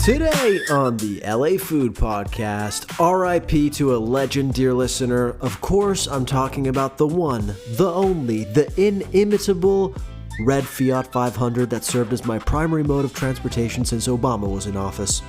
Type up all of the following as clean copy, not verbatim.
Today on the LA Food Podcast, RIP to a legend, dear listener. Of course, I'm talking about the one, the only, the inimitable red Fiat 500 that served as my primary mode of transportation since Obama was in office.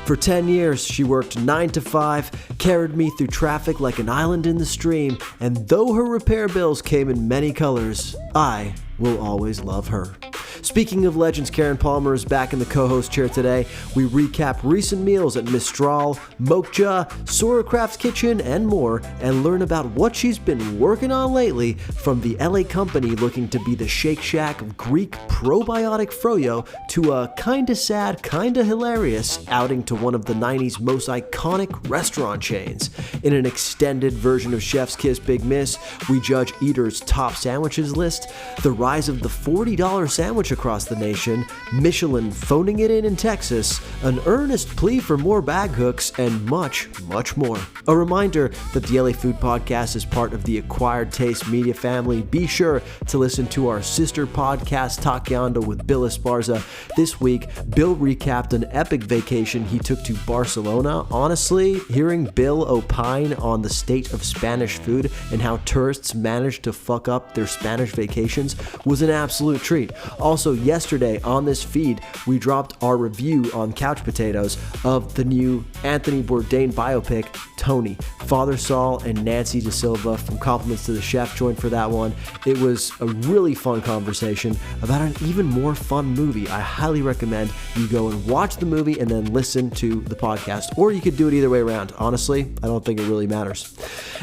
For 10 years, she worked 9 to 5, carried me through traffic like an island in the stream, and though her repair bills came in many colors, I will always love her. Speaking of legends, Karen Palmer is back in the co-host chair today. We recap recent meals at Mistral, Mokja, Sora Kitchen, and more, and learn about what she's been working on lately, from the LA company looking to be the Shake Shack of Greek probiotic froyo to a kinda sad, kinda hilarious outing to one of the 90s most iconic restaurant chains. In an extended version of Chef's Kiss Big Miss, we judge eaters' top sandwiches list, the rise of the $40 sandwich across the nation, Michelin phoning it in Texas, an earnest plea for more bag hooks, and much, much more. A reminder that the LA Food Podcast is part of the Acquired Taste Media family. Be sure to listen to our sister podcast, Takiando with Bill Esparza. This week, Bill recapped an epic vacation he took to Barcelona. Honestly, hearing Bill opine on the state of Spanish food and how tourists manage to fuck up their Spanish vacations was an absolute treat. Also, yesterday on this feed, we dropped our review on Couch Potatoes of the new Anthony Bourdain biopic, Tony. Father Saul and Nancy De Silva from Compliments to the Chef joined for that one. It was a really fun conversation about an even more fun movie. I highly recommend you go and watch the movie and then listen to the podcast, or you could do it either way around. Honestly, I don't think it really matters.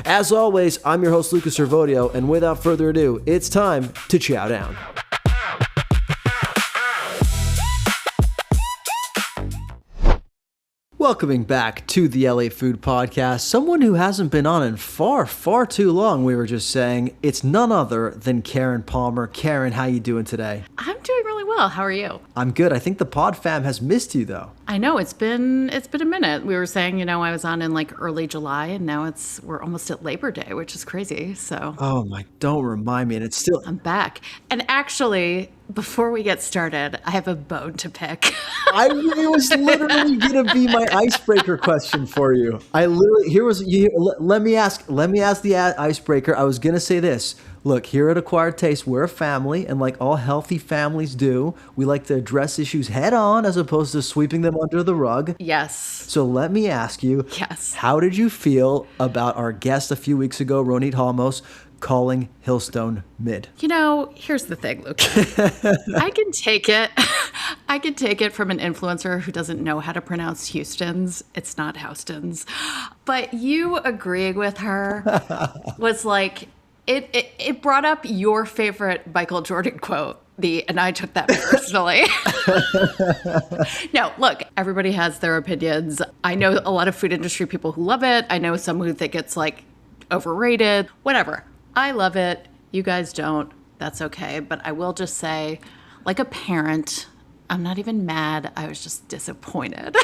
As always, I'm your host, Lucas Servodio, and without further ado, it's time to chow down. Welcoming back to the LA Food Podcast, someone who hasn't been on in far, far too long, we were just saying. It's none other than Karen Palmer. Karen, how you doing today? I'm doing really well. How are you? I'm good. I think the pod fam has missed you, though. I know, it's been a minute. We were saying, I was on in like early July, and now we're almost at Labor Day, which is crazy. So oh my, don't remind me. And it's still, I'm back. And actually, before we get started, I have a bone to pick. It was literally going to be my icebreaker question for you. Let me ask the icebreaker. I was going to say this. Look, here at Acquired Taste, we're a family, and like all healthy families do, we like to address issues head on as opposed to sweeping them under the rug. Yes. So let me ask you, yes, how did you feel about our guest a few weeks ago, Ronit Halmos, calling Hillstone mid? Here's the thing, Luke. I can take it. I can take it from an influencer who doesn't know how to pronounce Houston's. It's not Houston's. But you agreeing with her was like, it brought up your favorite Michael Jordan quote. And I took that personally. No, look, everybody has their opinions. I know a lot of food industry people who love it. I know some who think it's like overrated, whatever. I love it. You guys don't. That's okay. But I will just say, like a parent, I'm not even mad. I was just disappointed.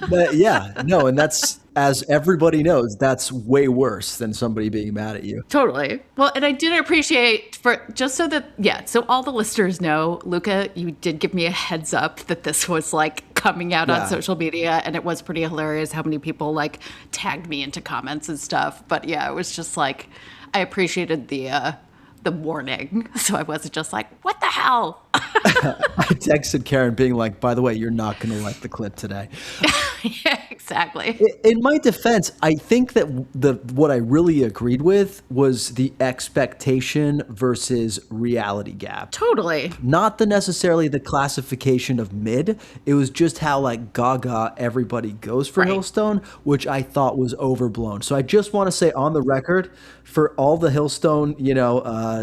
But yeah, no, and that's, as everybody knows, that's way worse than somebody being mad at you. Totally. Well, and I did appreciate so all the listeners know, Luca, you did give me a heads up that this was like coming out on social media, and it was pretty hilarious how many people like tagged me into comments and stuff. But yeah, it was just like, I appreciated the warning, so I wasn't just like, what the hell? I texted Karen being like, by the way, you're not going to like the clip today. Yeah, exactly. In my defense, I think that what I really agreed with was the expectation versus reality gap. Totally. Not necessarily the classification of mid. It was just how like gaga everybody goes for Hillstone, which I thought was overblown. So I just want to say on the record, for all the Hillstone,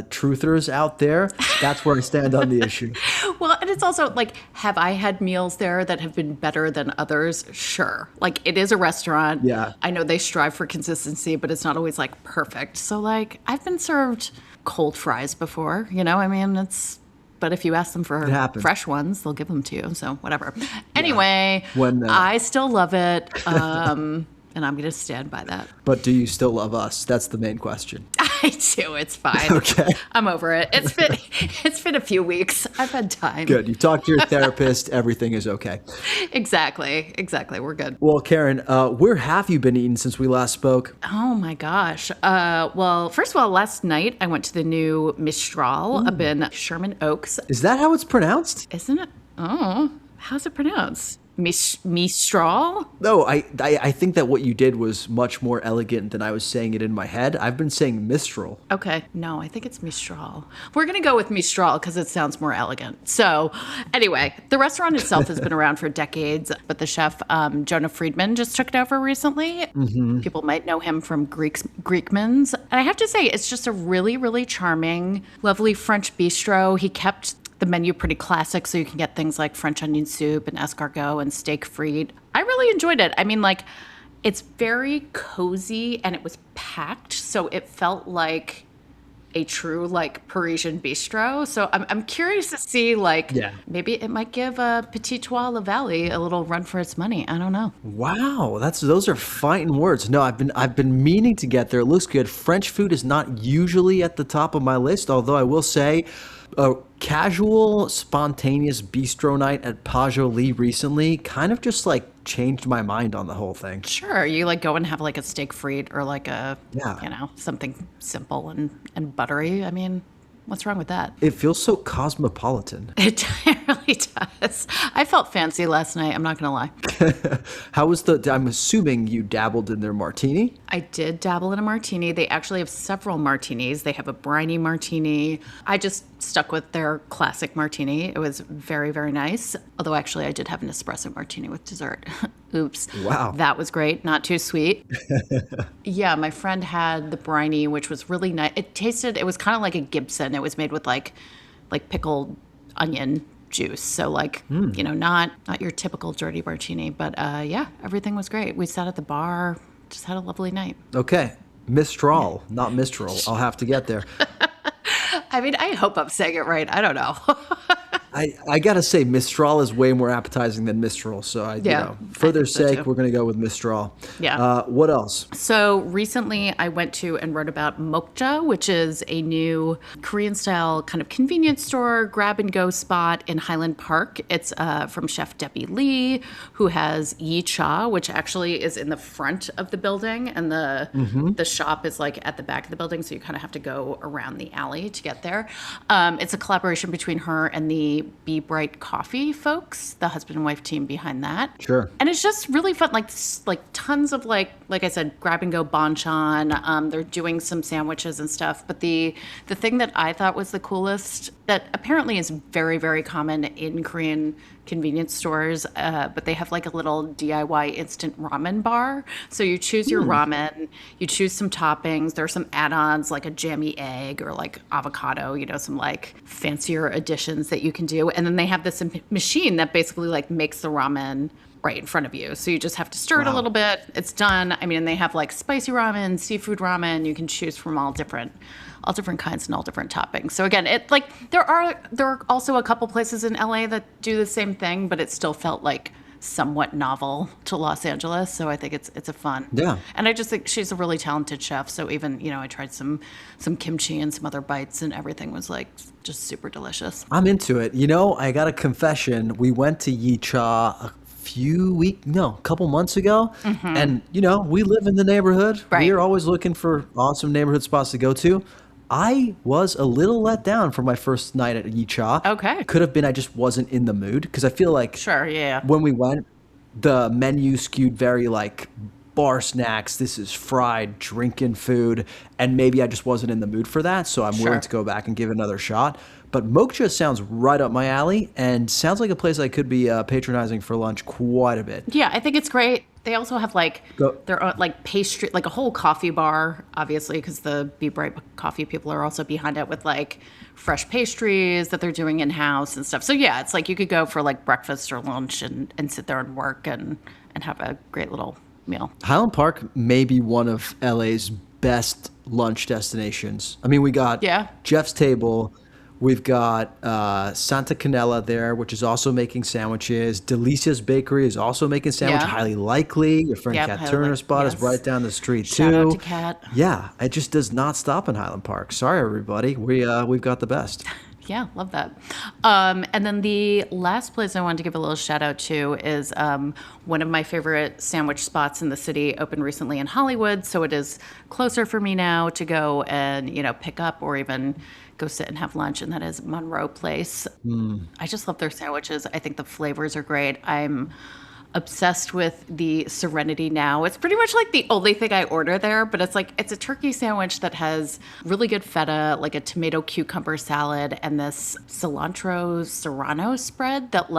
truthers out there, that's where I stand on the issue. Well, and it's also like, have I had meals there that have been better than others? Sure. Like, it is a restaurant. Yeah. I know they strive for consistency, but it's not always like perfect. So like, I've been served cold fries before, but if you ask them for fresh ones, they'll give them to you. So whatever. Anyway, I still love it. and I'm going to stand by that. But do you still love us? That's the main question. I do. It's fine. Okay. I'm over it. It's been a few weeks. I've had time. Good. You talked to your therapist. Everything is okay. Exactly. We're good. Well, Karen, where have you been eating since we last spoke? Oh my gosh. Well, first of all, last night I went to the new Mistral up in Sherman Oaks. Is that how it's pronounced? Isn't it? Oh, how's it pronounced? Mistral? No, I think that what you did was much more elegant than I was saying it in my head. I've been saying Mistral. Okay. No, I think it's Mistral. We're going to go with Mistral because it sounds more elegant. So anyway, the restaurant itself has been around for decades, but the chef, Jonah Friedman, just took it over recently. Mm-hmm. People might know him from Greekman's. And I have to say, it's just a really, really charming, lovely French bistro. He kept the menu pretty classic, so you can get things like French onion soup and escargot and steak frite. I really enjoyed it. I mean, like, it's very cozy and it was packed, so it felt like a true, like, Parisian bistro. So I'm curious to see, like, maybe it might give Petit Trois La Valley a little run for its money. I don't know. Wow, those are fighting words. No, I've been meaning to get there. It looks good. French food is not usually at the top of my list, although I will say a casual, spontaneous bistro night at Pajoli recently kind of just like changed my mind on the whole thing. Sure, you like go and have like a steak frite or like a, something simple and buttery. I mean, what's wrong with that? It feels so cosmopolitan. It really does. I felt fancy last night. I'm not going to lie. How was I'm assuming you dabbled in their martini? I did dabble in a martini. They actually have several martinis. They have a briny martini. I just stuck with their classic martini. It was very, very nice. Although actually I did have an espresso martini with dessert. Oops. Wow. That was great. Not too sweet. Yeah, my friend had the briny, which was really nice. It was kind of like a Gibson. It was made with like pickled onion juice. So like, not your typical dirty martini, but everything was great. We sat at the bar, just had a lovely night. Okay. Mistral, not Mistral. I'll have to get there. I mean, I hope I'm saying it right. I don't know. I gotta say, Mistral is way more appetizing than Mistral. So, for their sake, we're gonna go with Mistral. Yeah. What else? So recently, I went to and wrote about Mokja, which is a new Korean-style kind of convenience store, grab-and-go spot in Highland Park. It's from Chef Debbie Lee, who has Yi Cha, which actually is in the front of the building, and the shop is like at the back of the building, so you kind of have to go around the alley to get there. It's a collaboration between her and the Be Bright Coffee folks, the husband and wife team behind that. Sure. And it's just really fun, like tons of like I said, grab and go banchan. They're doing some sandwiches and stuff. But the thing that I thought was the coolest, that apparently is very, very common in Korean convenience stores, but they have like a little DIY instant ramen bar. So you choose your ramen, you choose some toppings. There are some add-ons like a jammy egg or like avocado, some like fancier additions that you can do. And then they have this machine that basically like makes the ramen right in front of you. So you just have to stir it a little bit. It's done. I mean, they have like spicy ramen, seafood ramen. You can choose from all different kinds and all different toppings. So again, there are also a couple places in LA that do the same thing, but it still felt like somewhat novel to Los Angeles. So I think it's a fun. Yeah. And I just think she's a really talented chef. So even, I tried some kimchi and some other bites, and everything was like just super delicious. I'm into it. I got a confession. We went to Yi Cha a couple months ago. And, we live in the neighborhood. Right. We're always looking for awesome neighborhood spots to go to. I was a little let down for my first night at Yi Cha. Okay. Could have been I just wasn't in the mood, because I feel like when we went, the menu skewed very like bar snacks. This is fried drinking food, and maybe I just wasn't in the mood for that. So I'm willing to go back and give it another shot. But Mokja sounds right up my alley and sounds like a place I could be patronizing for lunch quite a bit. Yeah, I think it's great. They also have their own like pastry, like a whole coffee bar, obviously, because the Be Bright coffee people are also behind it with like fresh pastries that they're doing in house and stuff. So yeah, it's like you could go for like breakfast or lunch and sit there and work and have a great little meal. Highland Park may be one of LA's best lunch destinations. I mean, we got Jeff's Table, We've got Santa Canella there, which is also making sandwiches. Delicia's Bakery is also making sandwich. Yeah. Highly likely. Your friend Yep, Kat highly Turner's likely, spot is yes. right down the street Shout too. out to Kat. Yeah, it just does not stop in Highland Park. Sorry, everybody. We've got the best. Yeah, love that. And then the last place I wanted to give a little shout out to is one of my favorite sandwich spots in the city opened recently in Hollywood. So it is closer for me now to go and, pick up or even go sit and have lunch. And that is Monroe Place. I just love their sandwiches. I think the flavors are great. I'm obsessed with the Serenity Now. It's pretty much like the only thing I order there, but it's a turkey sandwich that has really good feta, like a tomato cucumber salad, and this cilantro serrano spread that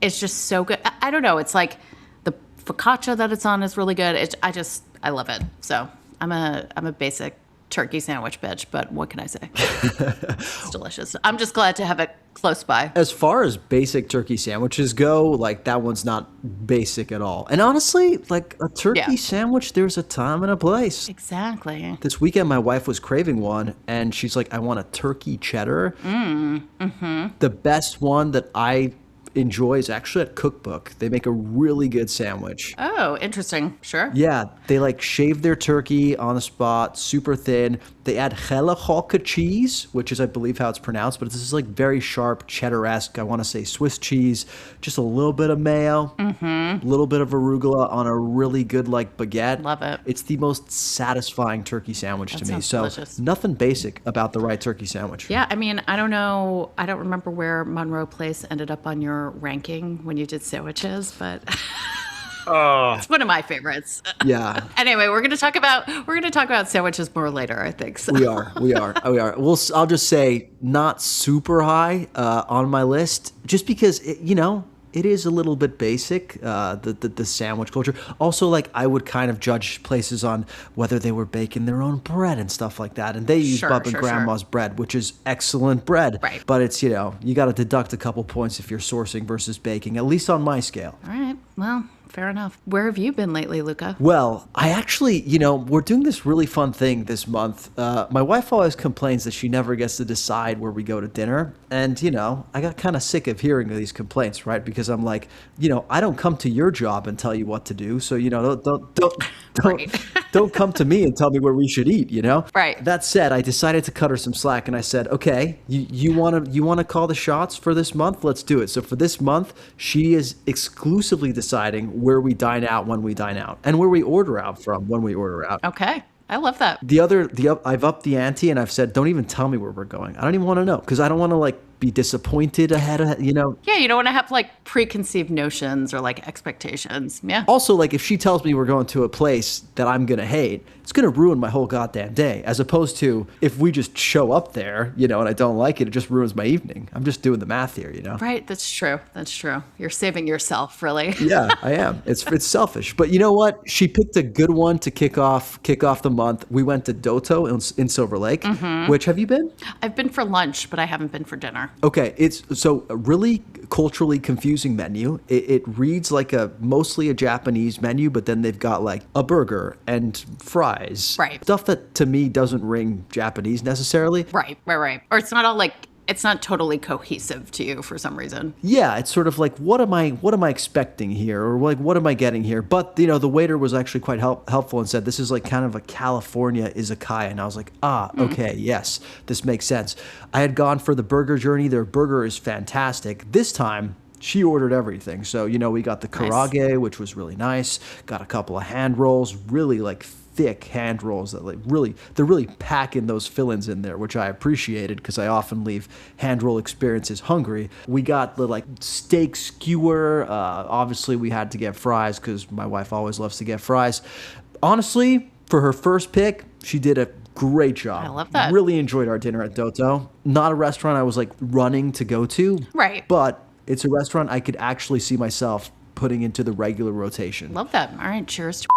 is just so good. I don't know. It's like the focaccia that it's on is really good. I love it. So I'm a basic turkey sandwich bitch, but what can I say? It's delicious. I'm just glad to have it close by. As far as basic turkey sandwiches go, that one's not basic at all. And honestly, a turkey sandwich, there's a time and a place. Exactly. This weekend, my wife was craving one, and she's like, I want a turkey cheddar. The best one that I enjoy is actually at Cookbook. They make a really good sandwich. Oh, interesting. Sure. Yeah, they shave their turkey on the spot, super thin. They add Hellehalke cheese, which is, I believe, how it's pronounced, but this is very sharp cheddar-esque. I want to say Swiss cheese, just a little bit of mayo, a little bit of arugula on a really good baguette. Love it. It's the most satisfying turkey sandwich to me. Sounds So delicious. nothing basic about the right turkey sandwich. Yeah, I mean, I don't know. I don't remember where Monroe Place ended up on your ranking when you did sandwiches, but it's one of my favorites. Yeah. Anyway, we're gonna talk about sandwiches more later, I think. So. We are. I'll just say not super high on my list, just because it is a little bit basic. The sandwich culture. Also, I would kind of judge places on whether they were baking their own bread and stuff like that, and they use Bub and Grandma's bread, which is excellent bread. Right. But it's you got to deduct a couple points if you're sourcing versus baking, at least on my scale. All right. Well, fair enough. Where have you been lately, Luca? Well, I actually, we're doing this really fun thing this month. My wife always complains that she never gets to decide where we go to dinner. And, I got kind of sick of hearing these complaints, right? Because I'm like, I don't come to your job and tell you what to do. So, don't come to me and tell me where we should eat, Right. That said, I decided to cut her some slack and I said, okay, you want to call the shots for this month? Let's do it. So for this month, she is exclusively deciding where we dine out when we dine out and where we order out from when we order out. Okay. I love that. I've upped the ante and I've said, don't even tell me where we're going. I don't even want to know because I don't want to be disappointed ahead of. Yeah, you don't want to have preconceived notions or expectations. Yeah. Also, if she tells me we're going to a place that I'm going to hate, it's going to ruin my whole goddamn day. As opposed to if we just show up there, and I don't like it, it just ruins my evening. I'm just doing the math here, Right. That's true. You're saving yourself, really. Yeah, I am. It's selfish. But you know what? She picked a good one to kick off the month. We went to Doto in Silver Lake, which have you been? I've been for lunch, but I haven't been for dinner. Okay, it's a really culturally confusing menu. It reads like mostly a Japanese menu, but then they've got a burger and fries. Right. Stuff that to me doesn't ring Japanese necessarily. Right. Or it's not all it's not totally cohesive to you for some reason. Yeah, it's sort of what am I expecting here, or what am I getting here? But the waiter was actually quite helpful and said this is kind of a California izakaya, and I was like, okay, yes, this makes sense. I had gone for the burger journey. Their burger is fantastic. This time she ordered everything. So we got the karage, which was really nice. Got a couple of hand rolls, really thick hand rolls that they're really packing those fill-ins in there, which I appreciated because I often leave hand roll experiences hungry. We got the steak skewer. Obviously we had to get fries because my wife always loves to get fries. Honestly, for her first pick, she did a great job. I love that. Really enjoyed our dinner at Doto. Not a restaurant I was running to go to. Right. But it's a restaurant I could actually see myself putting into the regular rotation. Love that. All right. Cheers to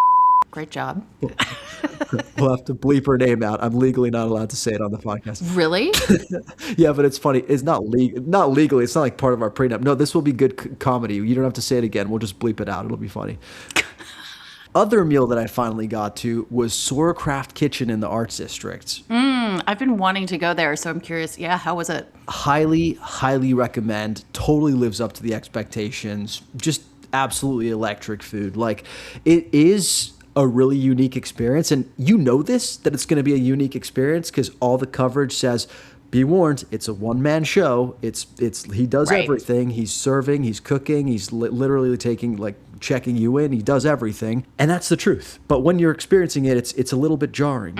great job. We'll have to bleep her name out. I'm legally not allowed to say it on the podcast. Really? Yeah, but it's funny. It's not legally. It's not part of our prenup. No, this will be good comedy. You don't have to say it again. We'll just bleep it out. It'll be funny. other meal that I finally got to was Sourcraft Kitchen in the Arts District. I've been wanting to go there, so I'm curious. Yeah, how was it? Highly recommend. Totally lives up to the expectations. Just absolutely electric food. Like, it is a really unique experience. And you know this, that it's going to be a unique experience because all the coverage says, be warned, it's a one-man show. He does Right. everything. He's serving, he's cooking, he's literally taking, like, checking you in. He does everything. And that's the truth. But when you're experiencing it, it's a little bit jarring.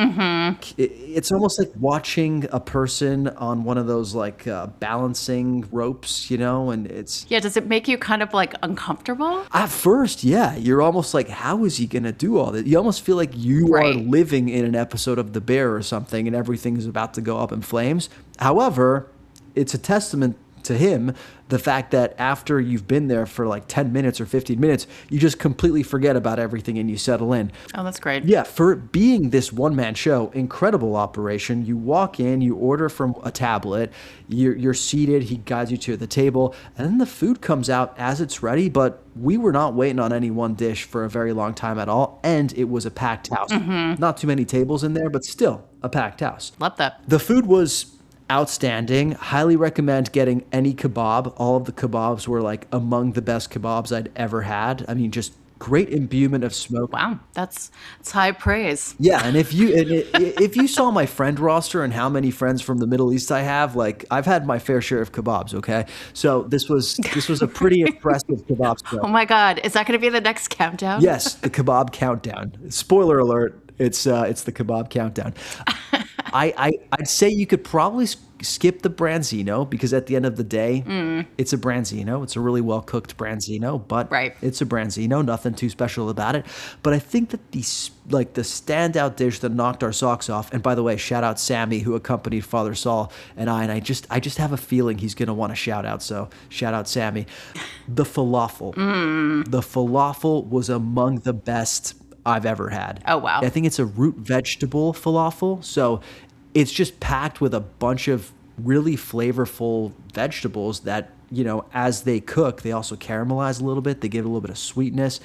It's almost like watching a person on one of those, like, balancing ropes, you know, and it's... Yeah, does it make you kind of like uncomfortable? At first, yeah. You're almost like, how is he going to do all this? You almost feel like you are Right. living in an episode of The Bear or something and everything is about to go up in flames. However, it's a testament to him, the fact that after you've been there for like 10 minutes or 15 minutes, you just completely forget about everything and you settle in. Oh, that's great. Yeah, for it being this one-man show, incredible operation. You walk in, you order from a tablet, you're seated, he guides you to the table, and then the food comes out as it's ready, but we were not waiting on any one dish for a very long time at all, and it was a packed house. Not too many tables in there, but still a packed house. Love that. The food was outstanding. Highly recommend getting any kebab. All of the kebabs were like among the best kebabs I'd ever had. I mean, just great imbuement of smoke. Wow, that's high praise. Yeah, and if you saw my friend roster and how many friends from the Middle East I have, like, I've had my fair share of kebabs, okay? So this was a pretty impressive kebab Oh spread. my God, is that going to be the next countdown? Yes, the kebab countdown. Spoiler alert, it's the kebab countdown. I'd say you could probably skip the branzino because at the end of the day, it's a branzino. It's a really well-cooked branzino, but Right. it's a branzino. Nothing too special about it. But I think that the standout dish that knocked our socks off, and by the way, shout out Sammy who accompanied Father Saul and I just have a feeling he's going to want a shout out. So shout out Sammy. The falafel. The falafel was among the best I've ever had. Oh, wow. I think it's a root vegetable falafel. So it's just packed with a bunch of really flavorful vegetables that, you know, as they cook, they also caramelize a little bit. They give it a little bit of sweetness.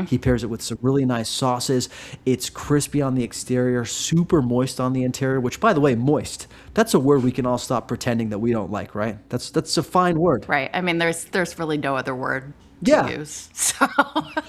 He pairs it with some really nice sauces. It's crispy on the exterior, super moist on the interior, which, by the way, moist. That's a word we can all stop pretending that we don't like, right? That's a fine word. Right. I mean, there's really no other word to Yeah. use. So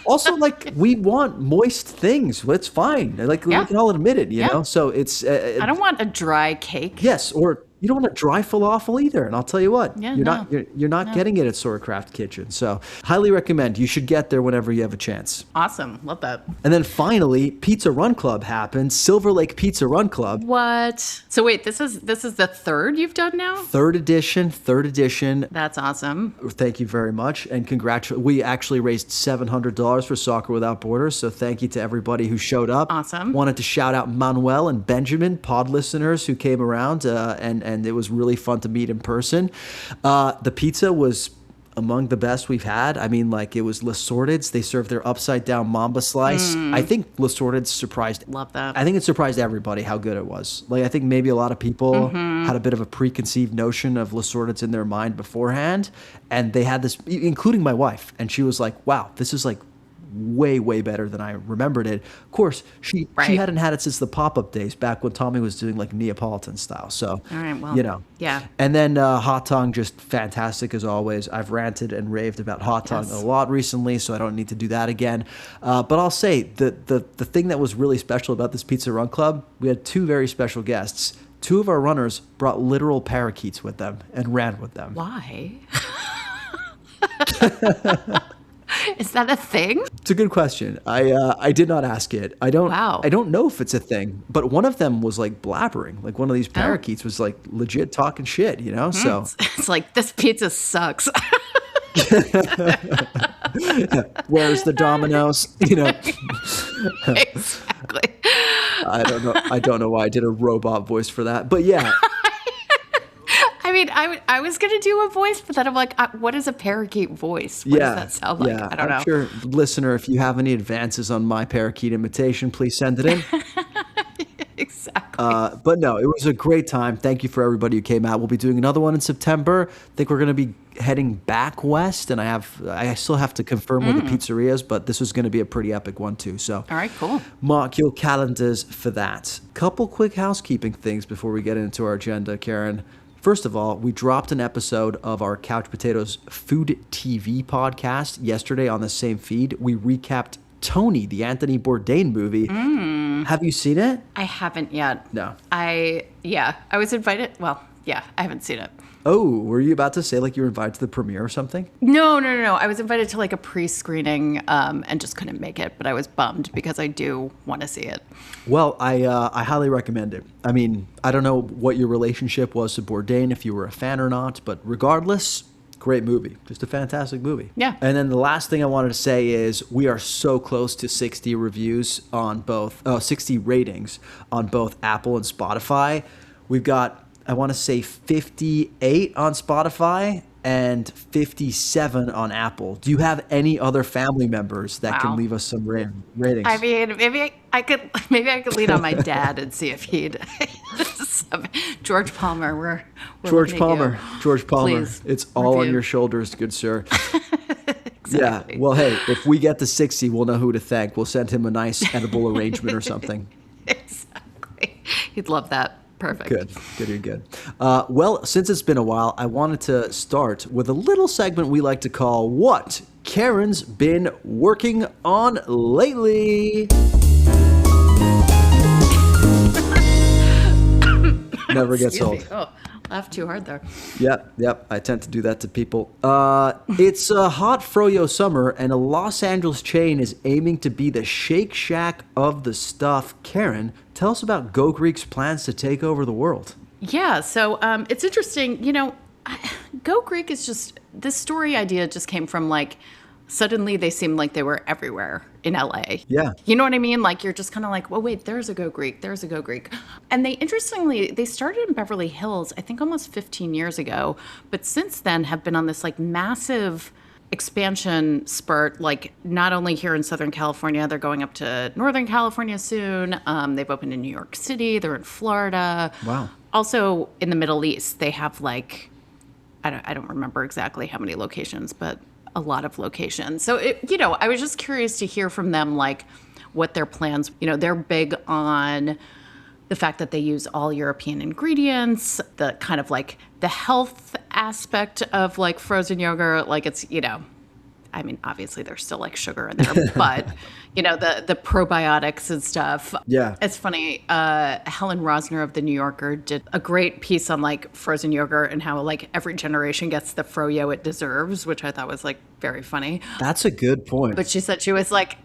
Also, like, we want moist things. Well, it's fine. Like, Yeah. we can all admit it, you Yeah. know? So it's... I don't want a dry cake. Yes, or you don't want a dry falafel either. And I'll tell you what, Yeah, you're not getting it at Sourcraft Kitchen. So highly recommend. You should get there whenever you have a chance. Awesome. Love that. And then finally, Pizza Run Club happened. Silver Lake Pizza Run Club. What? So wait, this is the third you've done now? Third edition. That's awesome. Thank you very much. And congratulations. We actually raised $700 for Soccer Without Borders. So thank you to everybody who showed up. Awesome. Wanted to shout out Manuel and Benjamin, pod listeners who came around, and it was really fun to meet in person. The pizza was among the best we've had. I mean, like, it was Les Sorteds. They served their upside down mamba slice. I think Les Sorteds surprised. Love that. I think it surprised everybody how good it was. Like, I think maybe a lot of people had a bit of a preconceived notion of Les Sorteds in their mind beforehand, and they had this, including my wife, and she was like, "Wow, this is like way better than I remembered it." Of course, she Right. hadn't had it since the pop-up days back when Tommy was doing like Neapolitan style. So, All right, well, you know, yeah. And then Hot Tongue, just fantastic as always. I've ranted and raved about Hot Tongue Yes. a lot recently, so I don't need to do that again. But I'll say the thing that was really special about this Pizza Run Club, we had two very special guests. Two of our runners brought literal parakeets with them and ran with them. Why? Is that a thing? It's a good question. I did not ask it. I don't. Wow. I don't know if it's a thing. But one of them was like blabbering. Like one of these parakeets was like legit talking shit. You know. So It's like, this pizza sucks. where's the dominoes? You know. Exactly. I don't know. I don't know why I did a robot voice for that. But yeah. I mean, I was going to do a voice, but then I'm like, what is a parakeat voice? What does that sound like? Yeah. I don't know. I'm sure, listener, if you have any advances on my parakeet imitation, please send it in. Exactly. But no, it was a great time. Thank you for everybody who came out. We'll be doing another one in September. I think we're going to be heading back west, and I still have to confirm with the pizzerias, but this was going to be a pretty epic one too. So, All right, cool. mark your calendars for that. Couple quick housekeeping things before we get into our agenda, Karen. First of all, we dropped an episode of our Couch Potatoes Food TV podcast yesterday on the same feed. We recapped Tony, the Anthony Bourdain movie. Have you seen it? I haven't yet. No. I was invited. Well, yeah, I haven't seen it. Oh, were you about to say like you were invited to the premiere or something? No. I was invited to like a pre-screening and just couldn't make it, but I was bummed because I do want to see it. Well, I highly recommend it. I mean, I don't know what your relationship was to Bourdain, if you were a fan or not, but regardless, great movie. Just a fantastic movie. Yeah. And then the last thing I wanted to say is we are so close to 60 reviews on both, 60 ratings on both Apple and Spotify. We've got, I want to say 58 on Spotify and 57 on Apple. Do you have any other family members that can leave us some ratings? I mean, maybe I could lean on my dad and see if he'd. George Palmer, we're George Palmer. Please It's all on review. your shoulders, good sir. Exactly. Yeah. Well, hey, if we get to 60, we'll know who to thank. We'll send him a nice edible arrangement or something. Exactly. He'd love that. Perfect. Good. Well, since it's been a while, I wanted to start with a little segment we like to call What Karen's Been Working On Lately. Never gets old. Oh, laughed too hard there. Yep. I tend to do that to people. It's a hot froyo summer, and a Los Angeles chain is aiming to be the Shake Shack of the stuff. Karen, tell us about Go Greek's plans to take over the world. Yeah, so it's interesting. You know, Go Greek is just, this story idea just came from like, suddenly they seemed like they were everywhere in LA. Yeah. You know what I mean? Like, you're just kind of like, well, wait, there's a Go Greek. And they started in Beverly Hills, I think almost 15 years ago. But since then have been on this like massive expansion spurt, like not only here in Southern California, they're going up to Northern California soon. They've opened in New York City. They're in Florida. Wow. Also in the Middle East, they have like, I don't remember exactly how many locations, but a lot of locations. So, I was just curious to hear from them, like what their plans, they're big on the fact that they use all European ingredients, the kind of like the health aspect of like frozen yogurt. Like it's, I mean, obviously there's still like sugar in there, but the probiotics and stuff. Yeah. It's funny. Helen Rosner of The New Yorker did a great piece on like frozen yogurt and how like every generation gets the froyo it deserves, which I thought was like very funny. That's a good point. But she said she was like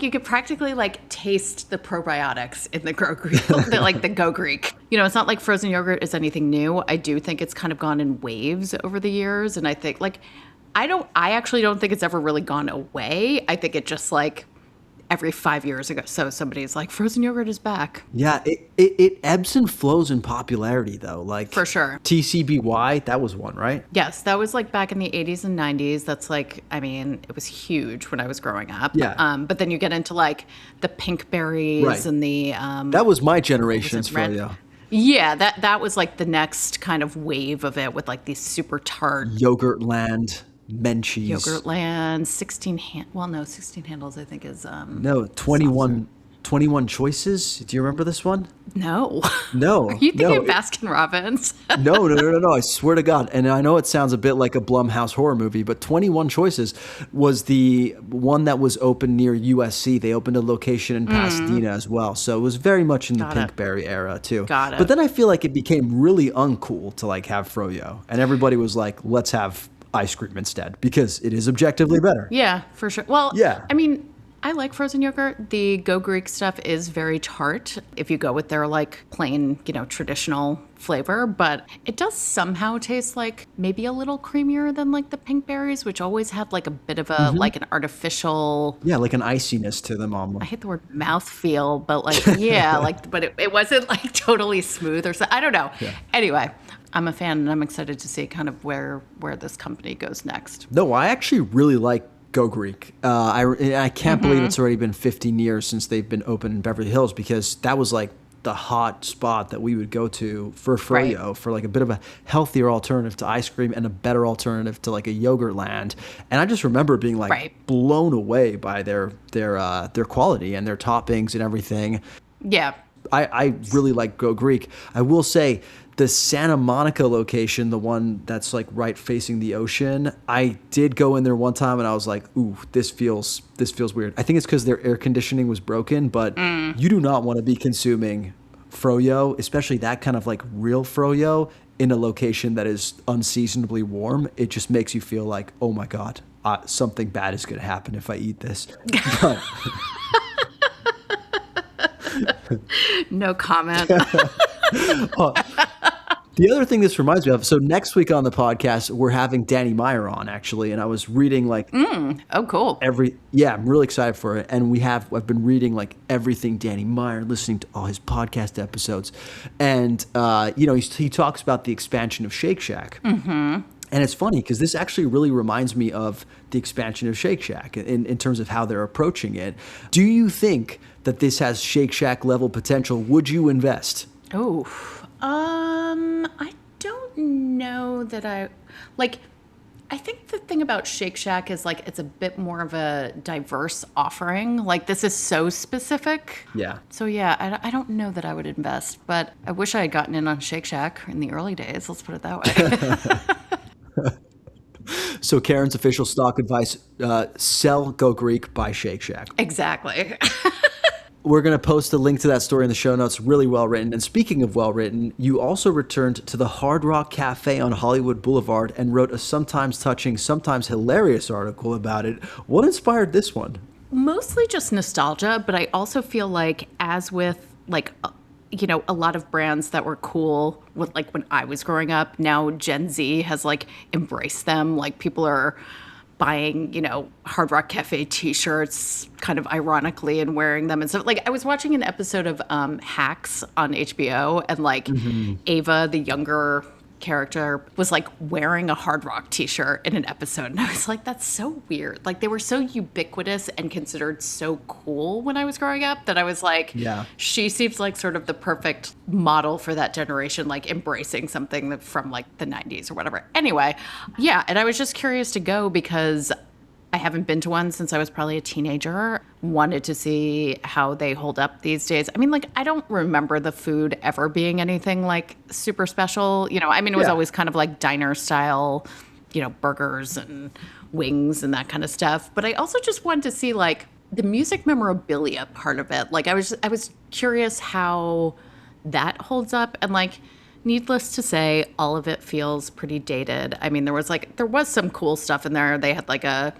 you could practically like taste the probiotics in the Go Greek, the Go Greek. It's not like frozen yogurt is anything new. I do think it's kind of gone in waves over the years, and I think like I actually don't think it's ever really gone away. I think it just like every 5 years ago, so somebody's like, frozen yogurt is back. Yeah, it ebbs and flows in popularity though. Like For sure. TCBY, that was one, right? Yes, that was like back in the 80s and 90s. That's like, I mean, it was huge when I was growing up. Yeah. But then you get into like the pink berries Right. and the That was my generation's red? froyo. Yeah, that was like the next kind of wave of it with like these super tart Yogurtland, Menchie's. Yogurtland, 16 handles I think is No, 21 choices. Do you remember this one? No. No. Are you thinking no, of Baskin Robbins? No. I swear to God. And I know it sounds a bit like a Blumhouse horror movie, but 21 Choices was the one that was open near USC. They opened a location in Pasadena as well. So it was very much in the Pinkberry era too. Got it. But then I feel like it became really uncool to like have froyo. And everybody was like, let's have ice cream instead because it is objectively better. Yeah, for sure. Well, Yeah. I mean, I like frozen yogurt. The Go Greek stuff is very tart if you go with their like plain, traditional flavor, but it does somehow taste like maybe a little creamier than like the pink berries, which always had like a bit of a like an artificial, Yeah, like an iciness to them almost. I hate the word mouthfeel, but like, yeah, like, but it wasn't like totally smooth or so. I don't know. Yeah. Anyway, I'm a fan and I'm excited to see kind of where this company goes next. No, I actually really like Go Greek. I can't believe it's already been 15 years since they've been open in Beverly Hills because that was like the hot spot that we would go to for Right. froyo, for like a bit of a healthier alternative to ice cream and a better alternative to like a yogurt land. And I just remember being like Right. blown away by their quality and their toppings and everything. Yeah. I really like Go Greek. I will say the Santa Monica location, the one that's like right facing the ocean, I did go in there one time and I was like, ooh, this feels weird. I think it's because their air conditioning was broken, but you do not want to be consuming froyo, especially that kind of like real froyo, in a location that is unseasonably warm. It just makes you feel like, oh my God, something bad is going to happen if I eat this. But No comment. the other thing this reminds me of, so next week on the podcast, we're having Danny Meyer on, actually, and I was reading like Oh, cool. I'm really excited for it, and I've been reading like everything Danny Meyer, listening to all his podcast episodes, and he talks about the expansion of Shake Shack. Mm-hmm. And it's funny because this actually really reminds me of the expansion of Shake Shack in terms of how they're approaching it. Do you think that this has Shake Shack level potential? Would you invest? Oh, I don't know that I think the thing about Shake Shack is like it's a bit more of a diverse offering. Like this is so specific. Yeah. So yeah, I don't know that I would invest, but I wish I had gotten in on Shake Shack in the early days. Let's put it that way. So Karen's official stock advice, sell Go Greek, buy Shake Shack. Exactly. We're going to post a link to that story in the show notes. Really well written. And speaking of well written, you also returned to the Hard Rock Cafe on Hollywood Boulevard and wrote a sometimes touching, sometimes hilarious article about it. What inspired this one? Mostly just nostalgia, but I also feel like as with like a lot of brands that were cool with like when I was growing up, now Gen Z has like embraced them. Like people are buying, Hard Rock Cafe t-shirts kind of ironically and wearing them and stuff. Like I was watching an episode of Hacks on HBO and like Ava, the younger character, was like wearing a Hard Rock t-shirt in an episode. And I was like, that's so weird. Like they were so ubiquitous and considered so cool when I was growing up that I was like, Yeah. She seems like sort of the perfect model for that generation, like embracing something from like the 90s or whatever. Anyway, yeah. And I was just curious to go because I haven't been to one since I was probably a teenager. Wanted to see how they hold up these days. I mean, like, I don't remember the food ever being anything like super special. It was always kind of like diner style, burgers and wings and that kind of stuff. But I also just wanted to see like the music memorabilia part of it. Like I was curious how that holds up. And like, needless to say, all of it feels pretty dated. I mean, there was some cool stuff in there. They had like a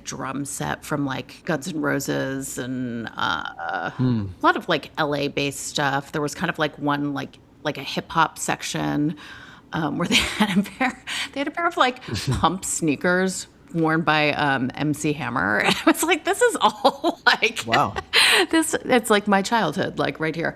drum set from like Guns N' Roses and a lot of like LA based stuff. There was kind of like one like a hip hop section where they had a pair of like pump sneakers worn by MC Hammer. And I was like, this is all like, Wow. It's like my childhood, like right here.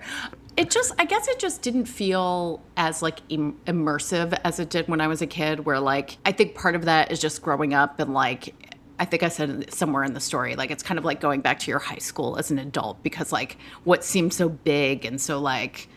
I guess it just didn't feel as like immersive as it did when I was a kid, where like, I think part of that is just growing up and like, I think I said it somewhere in the story, like it's kind of like going back to your high school as an adult because like what seemed so big and so like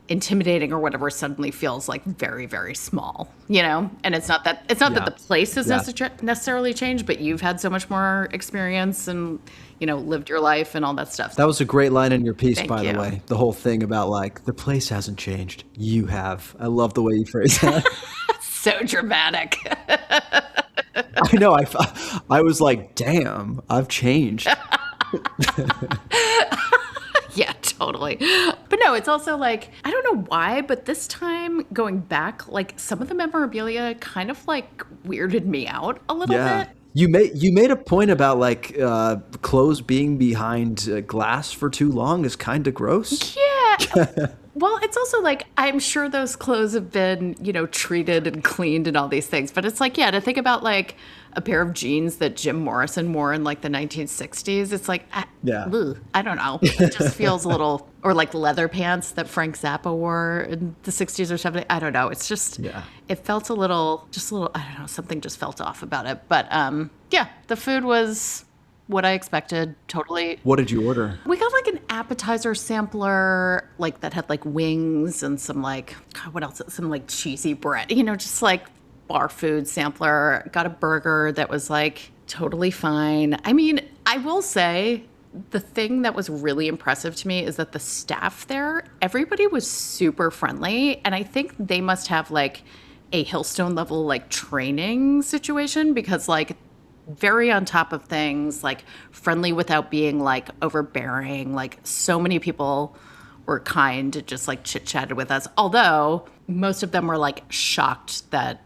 intimidating or whatever suddenly feels like very, very small, And it's not that the place has necessarily changed, but you've had so much more experience and, lived your life and all that stuff. That was a great line in your piece, Thank by you. the way. The whole thing about like, the place hasn't changed. You have. I love the way you phrase that. So dramatic. I know. I was like, damn, I've changed. Yeah, totally. But no, it's also like, I don't know why, but this time going back, like some of the memorabilia kind of like weirded me out a little bit. You made a point about like clothes being behind glass for too long is kind of gross. Yeah. Well, it's also like, I'm sure those clothes have been, treated and cleaned and all these things. But it's like, yeah, to think about like a pair of jeans that Jim Morrison wore in like the 1960s, it's like, I don't know. It just feels a little, or like leather pants that Frank Zappa wore in the 60s or 70s. I don't know. It's just, It felt a little, I don't know, something just felt off about it. But yeah, the food was what I expected, totally. What did you order? We got like an appetizer sampler, like that had like wings and some like, God, what else? Some like cheesy bread, just like bar food sampler. Got a burger that was like totally fine. I mean, I will say the thing that was really impressive to me is that the staff there, everybody was super friendly. And I think they must have like a Hillstone level like training situation, because like very on top of things, like friendly without being like overbearing. Like so many people were kind, just like chit-chatted with us. Although most of them were like shocked that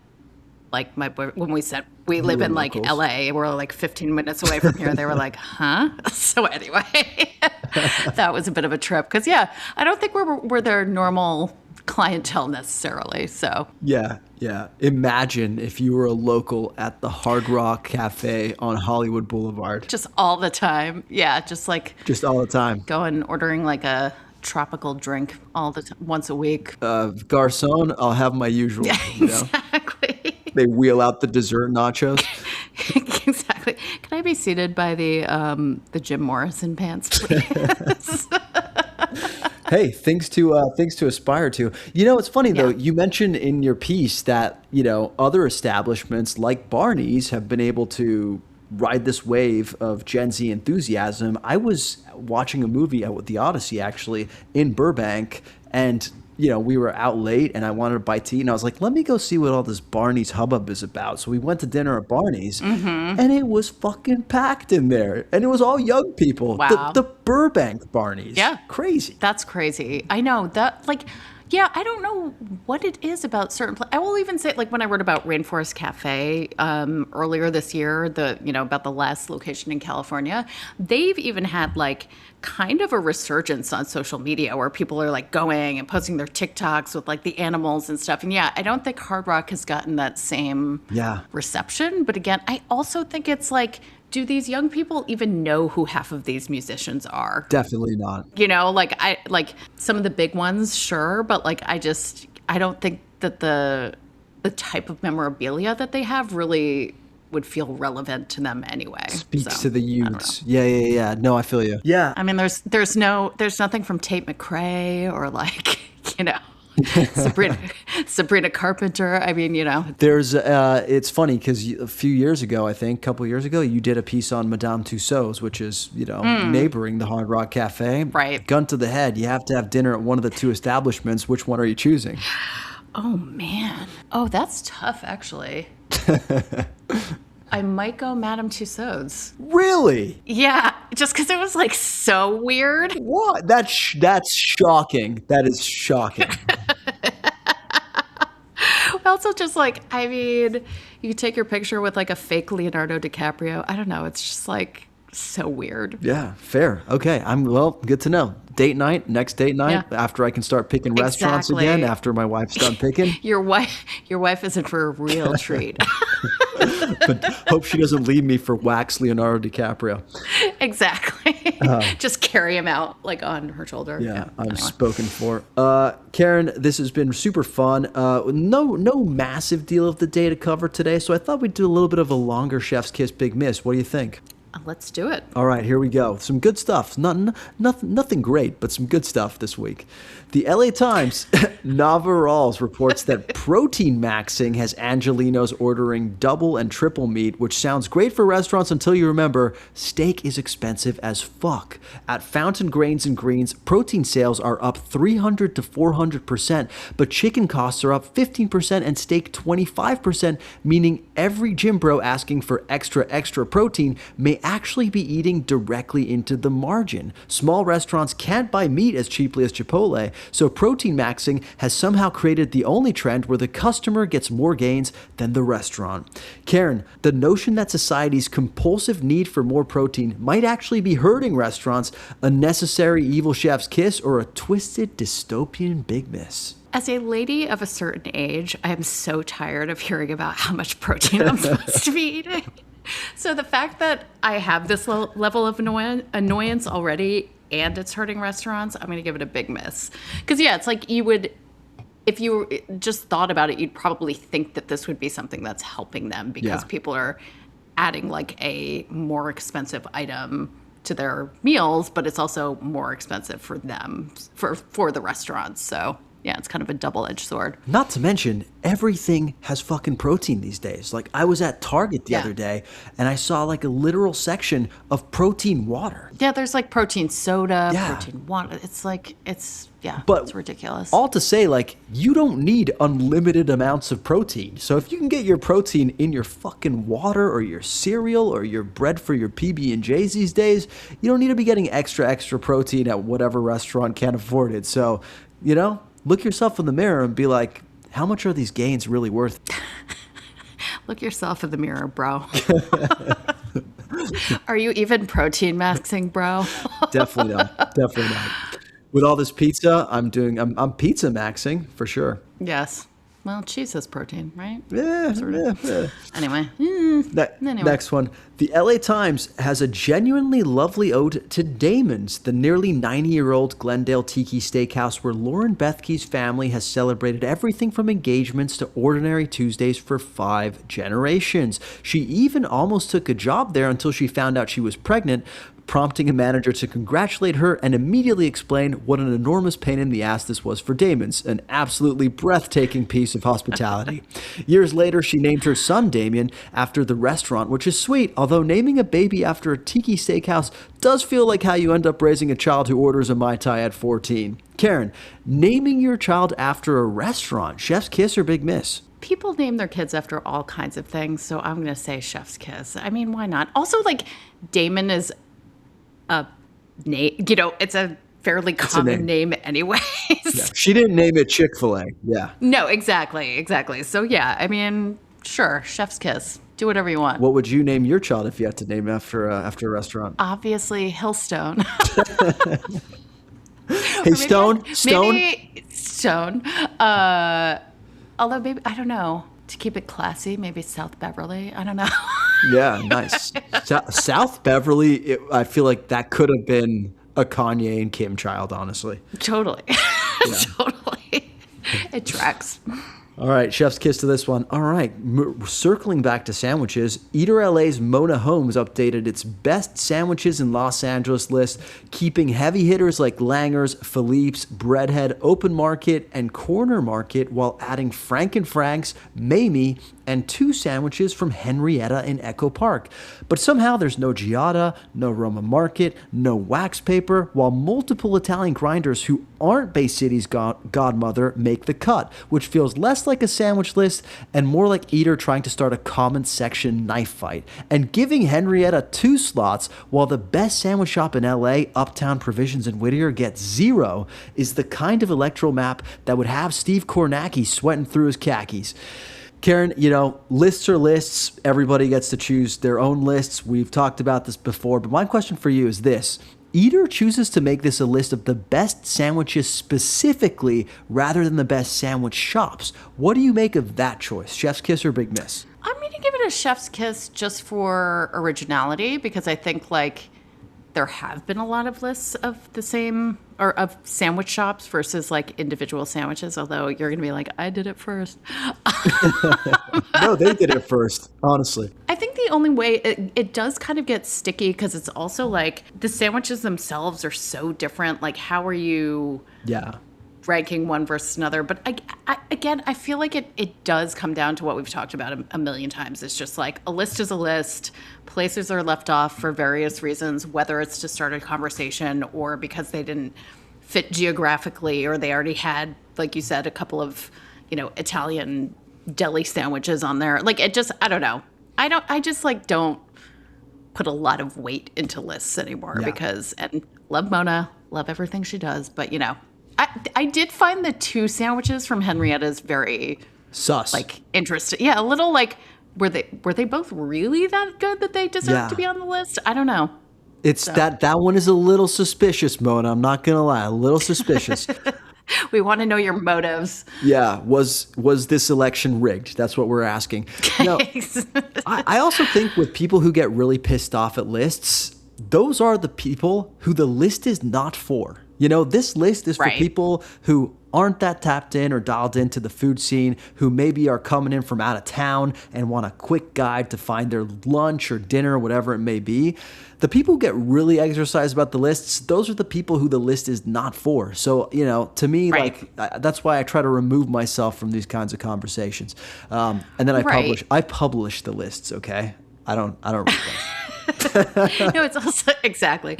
like when we said we live in like LA, we're like 15 minutes away from here. They were like, huh? So anyway, that was a bit of a trip. Cause yeah, I don't think we're their normal clientele necessarily. So yeah. Imagine if you were a local at the Hard Rock Cafe on Hollywood Boulevard. Just all the time. Yeah. Just all the time. Going, ordering like a tropical drink all the time, once a week. Garçon, I'll have my usual. Yeah, exactly. They wheel out the dessert nachos. Exactly. Can I be seated by the Jim Morrison pants, please? Hey, things to aspire to. It's funny though. You mentioned in your piece that other establishments like Barney's have been able to ride this wave of Gen Z enthusiasm. I was watching a movie at the Odyssey actually in Burbank, and we were out late and I wanted to buy tea, and I was like, let me go see what all this Barney's hubbub is about. So we went to dinner at Barney's, and it was fucking packed in there, and it was all young people. Wow. The Burbank Barney's. Yeah. Crazy. That's crazy. I know that, like, yeah, I don't know what it is about certain places. I will even say, like, when I wrote about Rainforest Cafe earlier this year, about the last location in California, they've even had, like, kind of a resurgence on social media where people are, like, going and posting their TikToks with, like, the animals and stuff. And, yeah, I don't think Hard Rock has gotten that same reception. But, again, I also think it's, like, do these young people even know who half of these musicians are? Definitely not. Like some of the big ones, sure, but like I don't think that the type of memorabilia that they have really would feel relevant to them anyway. Speaks to the youths. Yeah. No, I feel you. Yeah. I mean, there's nothing from Tate McRae or like, Sabrina Carpenter. I mean, There's, it's funny because a few years ago, I think, a couple of years ago, you did a piece on Madame Tussauds, which is, neighboring the Hard Rock Cafe. Right. Gun to the head. You have to have dinner at one of the two establishments. Which one are you choosing? Oh, man. Oh, that's tough, actually. I might go Madame Tussauds. Really? Yeah, just because it was like so weird. What? That's shocking. That is shocking. Also, just like, I mean, you take your picture with like a fake Leonardo DiCaprio. I don't know. It's just like so weird. Yeah, fair. Okay. Good to know. Next date night, after I can start picking restaurants again, after my wife's done picking. Your wife isn't for a real treat. But hope she doesn't leave me for wax Leonardo DiCaprio. Exactly. Just carry him out like on her shoulder. Yeah, I'm spoken for. Karen, this has been super fun. No massive deal of the day to cover today, so I thought we'd do a little bit of a longer Chef's Kiss Big Miss. What do you think? Let's do it. All right, here we go. Some good stuff. Nothing great, but some good stuff this week. The LA Times, Navarrals reports that protein maxing has Angelinos ordering double and triple meat, which sounds great for restaurants until you remember steak is expensive as fuck. At Fountain Grains and Greens, protein sales are up 300 to 400%, but chicken costs are up 15% and steak 25%, meaning every gym bro asking for extra protein may actually be eating directly into the margin. Small restaurants can't buy meat as cheaply as Chipotle, so protein maxing has somehow created the only trend where the customer gets more gains than the restaurant. Karen, the notion that society's compulsive need for more protein might actually be hurting restaurants, a necessary evil chef's kiss, or a twisted dystopian big miss. As a lady of a certain age, I am so tired of hearing about how much protein I'm supposed to be eating. So the fact that I have this level of annoyance already and it's hurting restaurants, I'm going to give it a big miss. Because, yeah, it's like you would, if you just thought about it, you'd probably think that this would be something that's helping them because people are adding like a more expensive item to their meals, but it's also more expensive for them, for the restaurants. So yeah, it's kind of a double-edged sword. Not to mention, everything has fucking protein these days. Like, I was at Target the other day, and I saw like a literal section of protein water. Yeah, there's like protein soda, protein water. It's like, it's ridiculous. All to say, like, you don't need unlimited amounts of protein. So if you can get your protein in your fucking water or your cereal or your bread for your PB&Js these days, you don't need to be getting extra protein at whatever restaurant can't afford it. So, you know, look yourself in the mirror and be like, how much are these gains really worth? Look yourself in the mirror, bro. Are you even protein maxing, bro? Definitely not. With all this pizza, I'm pizza maxing for sure. Yes. Well, cheese has protein, right? Yeah. Anyway. Next one. The LA Times has a genuinely lovely ode to Damon's, the nearly 90-year-old Glendale Tiki Steakhouse where Lauren Bethke's family has celebrated everything from engagements to ordinary Tuesdays for 5 generations. She even almost took a job there until she found out she was pregnant, prompting a manager to congratulate her and immediately explain what an enormous pain in the ass this was for Damon's, an absolutely breathtaking piece of hospitality. Years later, she named her son Damien after the restaurant, which is sweet, although naming a baby after a tiki steakhouse does feel like how you end up raising a child who orders a Mai Tai at 14. Karen, naming your child after a restaurant, chef's kiss or big miss? People name their kids after all kinds of things, so I'm going to say chef's kiss. I mean, why not? Also, like, Damon is a name, you know, it's a fairly common name anyways. Yeah. She didn't name it Chick-fil-A. Yeah. No, exactly. So yeah, I mean, sure, chef's kiss. Do whatever you want. What would you name your child if you had to name after a restaurant? Obviously, Hillstone. Hey, Stone. Maybe Stone. Although maybe, I don't know. To keep it classy, maybe South Beverly. I don't know. Yeah, nice. South Beverly, I feel like that could have been a Kanye and Kim child, honestly. Totally. Totally. It tracks. All right, chef's kiss to this one. All right, circling back to sandwiches, Eater LA's Mona Holmes updated its best sandwiches in Los Angeles list, keeping heavy hitters like Langer's, Philippe's, Breadhead, Open Market, and Corner Market, while adding Frankenfrank's, Mamie, and 2 sandwiches from Henrietta in Echo Park. But somehow there's no Giada, no Roma Market, no wax paper, while multiple Italian grinders who aren't Bay City's godmother make the cut, which feels less like a sandwich list and more like Eater trying to start a comment section knife fight. And giving Henrietta 2 slots while the best sandwich shop in LA, Uptown Provisions in Whittier, gets 0 is the kind of electoral map that would have Steve Kornacki sweating through his khakis. Karen, you know, lists are lists. Everybody gets to choose their own lists. We've talked about this before, but my question for you is this. Eater chooses to make this a list of the best sandwiches specifically rather than the best sandwich shops. What do you make of that choice? Chef's kiss or big miss? I'm going to give it a chef's kiss just for originality because I think, like, there have been a lot of lists of the same or of sandwich shops versus like individual sandwiches, although you're going to be like, I did it first. No, they did it first, honestly. I think the only way it does kind of get sticky because it's also like the sandwiches themselves are so different. Like, how are you ranking one versus another? But I feel like it does come down to what we've talked about a million times. It's just like a list is a list. Places are left off for various reasons, whether it's to start a conversation or because they didn't fit geographically or they already had, like you said, a couple of, you know, Italian deli sandwiches on there. Like, it just, I don't know. I just like don't put a lot of weight into lists anymore because, and love Mona, love everything she does. But, you know, I did find the 2 sandwiches from Henrietta's very sus, like interesting. Yeah, a little like, were they both really that good that they deserve to be on the list? I don't know. It's that one is a little suspicious, Mona. I'm not gonna lie, a little suspicious. We want to know your motives. Yeah, was this election rigged? That's what we're asking. No, I also think with people who get really pissed off at lists, those are the people who the list is not for. You know, this list is for people who aren't that tapped in or dialed into the food scene, who maybe are coming in from out of town and want a quick guide to find their lunch or dinner, whatever it may be. The people who get really exercised about the lists, those are the people who the list is not for. So, to me, that's why I try to remove myself from these kinds of conversations. And then I publish the lists, okay? I don't read them. No, it's also exactly.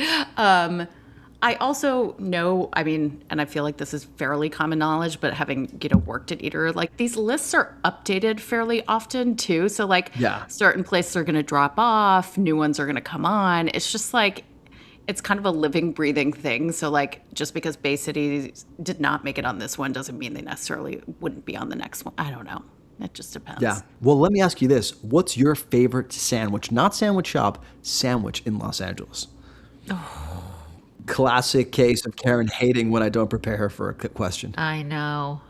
I also know, and I feel like this is fairly common knowledge, but having, worked at Eater, like these lists are updated fairly often too. So certain places are going to drop off, new ones are going to come on. It's just like, it's kind of a living, breathing thing. So just because Bay City did not make it on this one doesn't mean they necessarily wouldn't be on the next one. I don't know. It just depends. Yeah. Well, let me ask you this. What's your favorite sandwich, not sandwich shop, sandwich in Los Angeles? Oh. Classic case of Karen hating when I don't prepare her for a question. I know.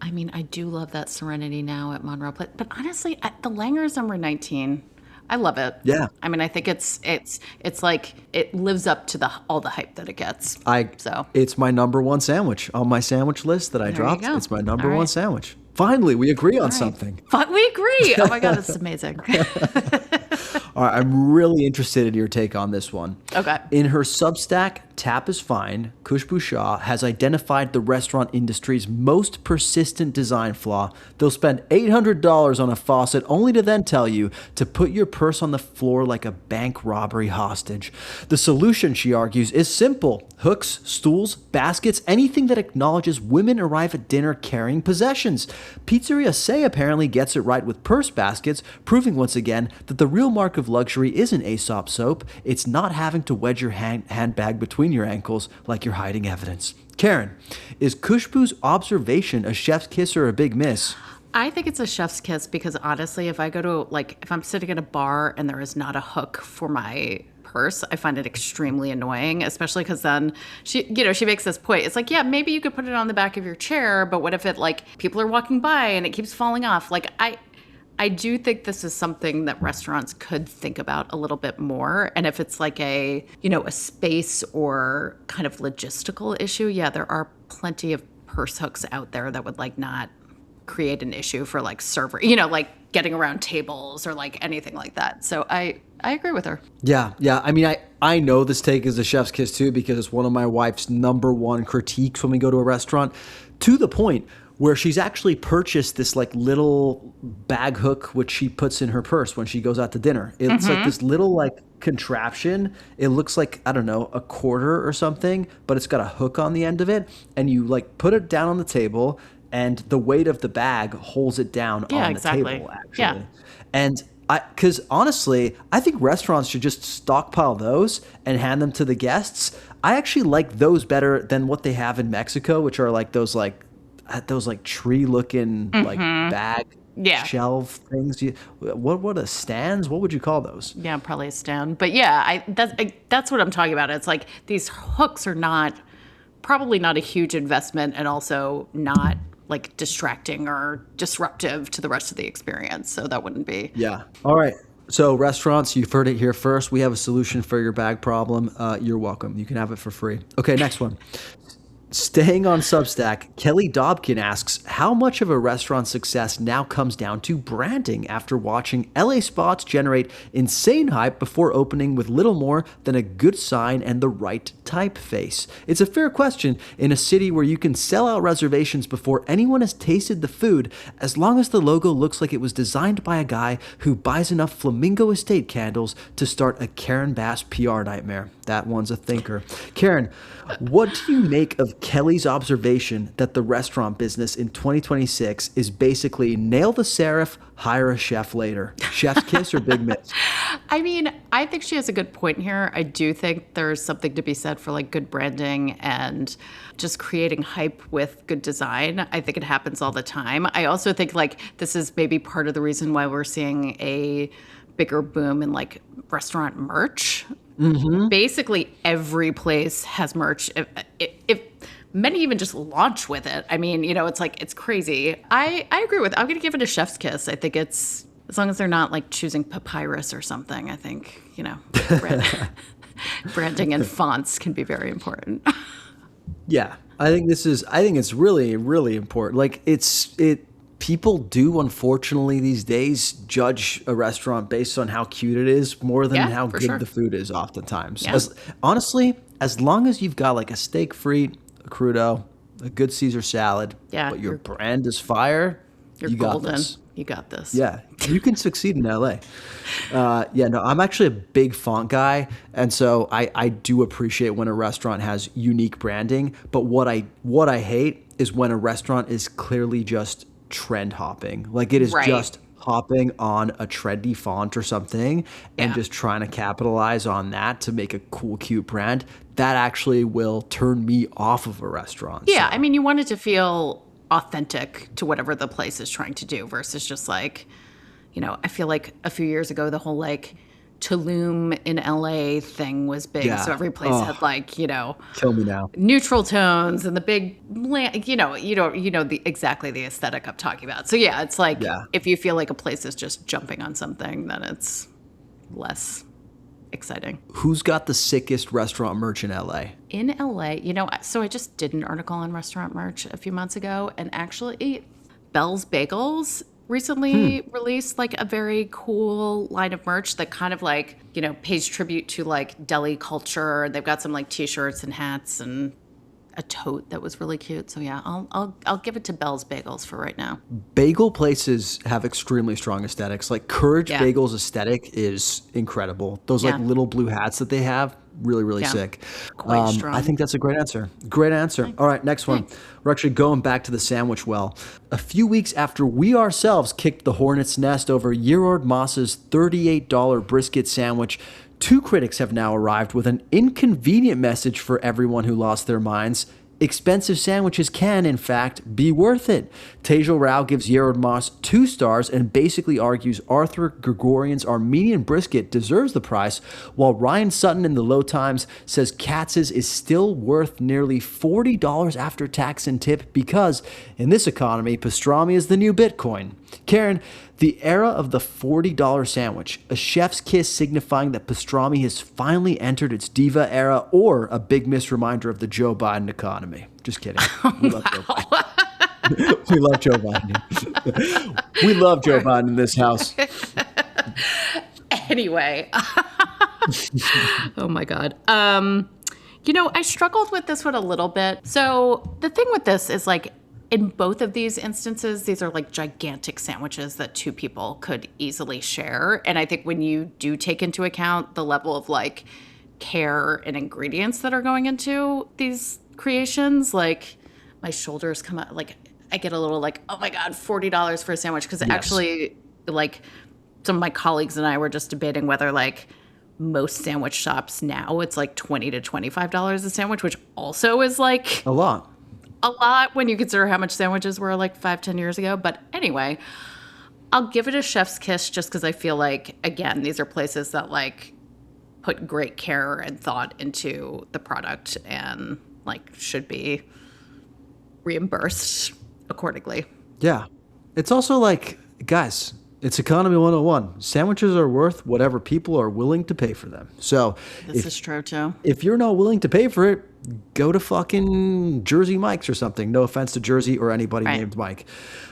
I do love that Serenity now at Monroe Place. But honestly, the Langer's number 19, I love it. Yeah. I think it's like it lives up to all the hype that it gets. It's my number one sandwich on my sandwich list that I dropped. It's my number one sandwich. Finally, we agree on something. We agree. Oh my God, this is amazing. All right, I'm really interested in your take on this one. Okay. In her Substack, Tap is Fine, Khushbu Shah has identified the restaurant industry's most persistent design flaw. They'll spend $800 on a faucet only to then tell you to put your purse on the floor like a bank robbery hostage. The solution, she argues, is simple. Hooks, stools, baskets, anything that acknowledges women arrive at dinner carrying possessions. Pizzeria Say apparently gets it right with purse baskets, proving once again that the real mark of luxury isn't Aesop soap. It's not having to wedge your handbag between your ankles like you're hiding evidence. Karen, is Khushbu's observation a chef's kiss or a big miss? I think it's a chef's kiss because honestly, if I'm sitting at a bar and there is not a hook for my purse, I find it extremely annoying, especially because then she makes this point. It's like, yeah, maybe you could put it on the back of your chair, but what if it people are walking by and it keeps falling off? I do think this is something that restaurants could think about a little bit more. And if it's a space or kind of logistical issue, yeah, there are plenty of purse hooks out there that would not create an issue for server, getting around tables or anything like that. So I agree with her. Yeah. I know this take is a chef's kiss too, because it's one of my wife's number one critiques when we go to a restaurant, to the point where she's actually purchased this little bag hook, which she puts in her purse when she goes out to dinner. It's this little contraption. It looks like, I don't know, a quarter or something, but it's got a hook on the end of it. And you put it down on the table and the weight of the bag holds it down on the table, actually. Yeah. And because honestly, I think restaurants should just stockpile those and hand them to the guests. I actually like those better than what they have in Mexico, which are those tree looking bag shelf things. What are stands? What would you call those? Yeah, probably a stand. But yeah, that's what I'm talking about. It's these hooks are probably not a huge investment, and also not distracting or disruptive to the rest of the experience. So that wouldn't be. Yeah. All right. So restaurants, you've heard it here first. We have a solution for your bag problem. You're welcome. You can have it for free. Okay, next one. Staying on Substack, Kelly Dobkin asks, how much of a restaurant success now comes down to branding after watching LA spots generate insane hype before opening with little more than a good sign and the right typeface? It's a fair question in a city where you can sell out reservations before anyone has tasted the food, as long as the logo looks like it was designed by a guy who buys enough Flamingo Estate candles to start a Karen Bass PR nightmare. That one's a thinker. Karen, what do you make of Kelly's observation that the restaurant business in 2026 is basically nail the serif, hire a chef later? Chef's kiss or big miss? I think she has a good point here. I do think there's something to be said for good branding and just creating hype with good design. I think it happens all the time. I also think this is maybe part of the reason why we're seeing a bigger boom in restaurant merch. Mm-hmm. Basically, every place has merch. If many even just launch with it. It's crazy. I agree with. I'm going to give it a chef's kiss. I think it's, as long as they're not choosing papyrus or something. I think branding and fonts can be very important. Yeah. I think it's really, really important. Like people do, unfortunately, these days judge a restaurant based on how cute it is more than how for good sure. the food is oftentimes. Yeah. Honestly, as long as you've got like a steak frite, a crudo, a good Caesar salad, but your brand is fire, you're you got golden. this. You got this. Yeah, you can succeed in LA. I'm actually a big font guy, and so I do appreciate when a restaurant has unique branding. But what I hate is when a restaurant is clearly just trend hopping. Like it is just hopping on a trendy font or something and just trying to capitalize on that to make a cool, cute brand. That actually will turn me off of a restaurant. Yeah, I mean, you want it to feel authentic to whatever the place is trying to do versus just like, I feel like a few years ago, the whole like Tulum in LA thing was big. Yeah. So every place had like, kill me now. neutral tones and the big, exactly the aesthetic I'm talking about. So yeah, it's like if you feel like a place is just jumping on something, then it's less exciting. Who's got the sickest restaurant merch in LA? In LA, so I just did an article on restaurant merch a few months ago, and actually Bell's Bagels recently released like a very cool line of merch that kind of like, pays tribute to like deli culture. They've got some like t-shirts and hats and a tote that was really cute. So yeah, I'll give it to Bell's Bagels for right now. Bagel places have extremely strong aesthetics. Like Courage Bagels aesthetic is incredible. Those like little blue hats that they have, really, really sick. Quite strong. I think that's a great answer. Great answer. Thanks. All right, next one. We're actually going back to the sandwich well. A few weeks after we ourselves kicked the hornet's nest over Yerord Moss's $38 brisket sandwich, 2 critics have now arrived with an inconvenient message for everyone who lost their minds. Expensive sandwiches can, in fact, be worth it. Tejal Rao gives Yerod Moss 2 stars and basically argues Arthur Gregorian's Armenian brisket deserves the price, while Ryan Sutton in the Low Times says Katz's is still worth nearly $40 after tax and tip because, in this economy, pastrami is the new Bitcoin. Karen, the era of the $40 sandwich, a chef's kiss signifying that pastrami has finally entered its diva era, or a big misreminder of the Joe Biden economy. Just kidding. We love Joe Biden. We love Joe Biden. We love Joe Biden in this house. Anyway. Oh my God. I struggled with this one a little bit. So the thing with this is like, in both of these instances, these are like gigantic sandwiches that 2 people could easily share. And I think when you do take into account the level of like care and ingredients that are going into these creations, like my shoulders come out, like I get a little like, oh my God, $40 for a sandwich. Because actually, like some of my colleagues and I were just debating whether like most sandwich shops now, it's like $20 to $25 a sandwich, which also is like a lot when you consider how much sandwiches were like 5-10 years ago. But anyway, I'll give it a chef's kiss just because I feel like, again, these are places that like put great care and thought into the product and like should be reimbursed accordingly. Yeah. It's also like, guys, it's economy 101. Sandwiches are worth whatever people are willing to pay for them. So this is true too. If you're not willing to pay for it, go to fucking Jersey Mike's or something. No offense to Jersey or anybody named Mike.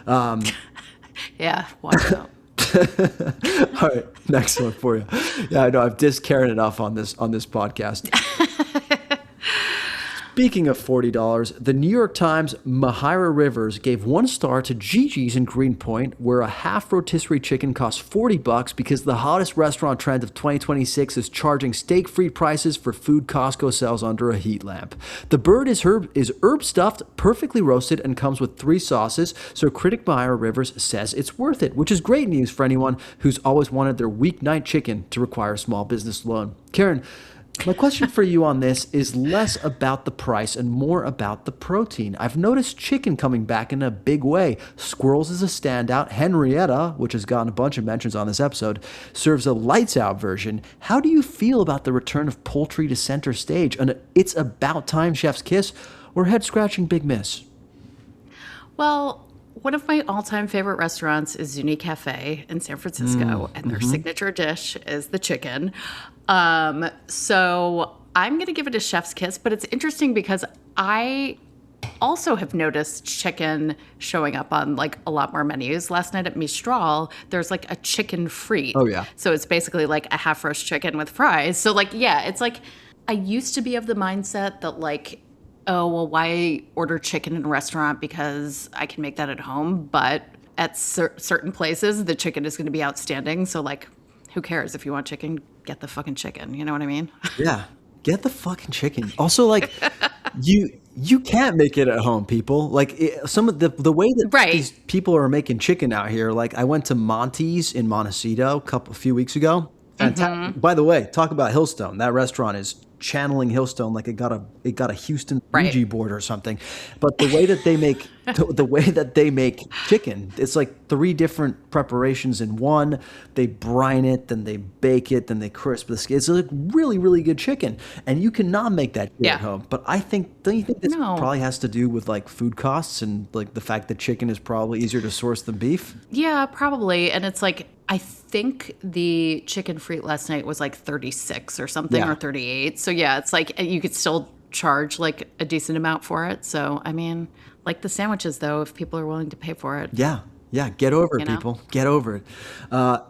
Yeah, watch out. All right, next one for you. Yeah, I know I've dissed Karen enough on this podcast. Speaking of $40, the New York Times' Mahira Rivers gave 1 star to Gigi's in Greenpoint, where a half rotisserie chicken costs $40 because the hottest restaurant trend of 2026 is charging steak-free prices for food Costco sells under a heat lamp. The bird is herb stuffed, perfectly roasted, and comes with 3 sauces, so critic Mahira Rivers says it's worth it, which is great news for anyone who's always wanted their weeknight chicken to require a small business loan. Karen, my question for you on this is less about the price and more about the protein. I've noticed chicken coming back in a big way. Squirrels is a standout. Henrietta, which has gotten a bunch of mentions on this episode, serves a lights-out version. How do you feel about the return of poultry to center stage? And it's about time chef's kiss or head-scratching big miss? Well, one of my all-time favorite restaurants is Zuni Cafe in San Francisco, and their signature dish is the chicken. So I'm going to give it a chef's kiss, but it's interesting because I also have noticed chicken showing up on like a lot more menus. Last night at Mistral, there's like a chicken frite. Oh, yeah. So it's basically like a half roast chicken with fries. So like, yeah, it's like I used to be of the mindset that like, oh, well, why order chicken in a restaurant because I can make that at home? But at certain places, the chicken is going to be outstanding. So like, who cares? If you want chicken, get the fucking chicken. You know what I mean? Yeah. Get the fucking chicken. Also, like, you can't make it at home, people. Like some of the way that Right. these people are making chicken out here. Like I went to Monty's in Montecito a few weeks ago. And by the way, talk about Hillstone. That restaurant is channeling Hillstone like it got a Houston Right. Ouija board or something. But the way that they make chicken, it's like 3 different preparations in one. They brine it, then they bake it, then they crisp the skin. It's like really, really good chicken, and you cannot make that shit at home. But don't you think this No. probably has to do with like food costs and like the fact that chicken is probably easier to source than beef? Yeah, probably. And it's like, I think the chicken frite last night was like 36 or something, Yeah. or 38. So yeah, it's like you could still charge like a decent amount for it. So, I mean, like the sandwiches though, if people are willing to pay for it. Yeah. Yeah, get over it, You know? people. Get over it.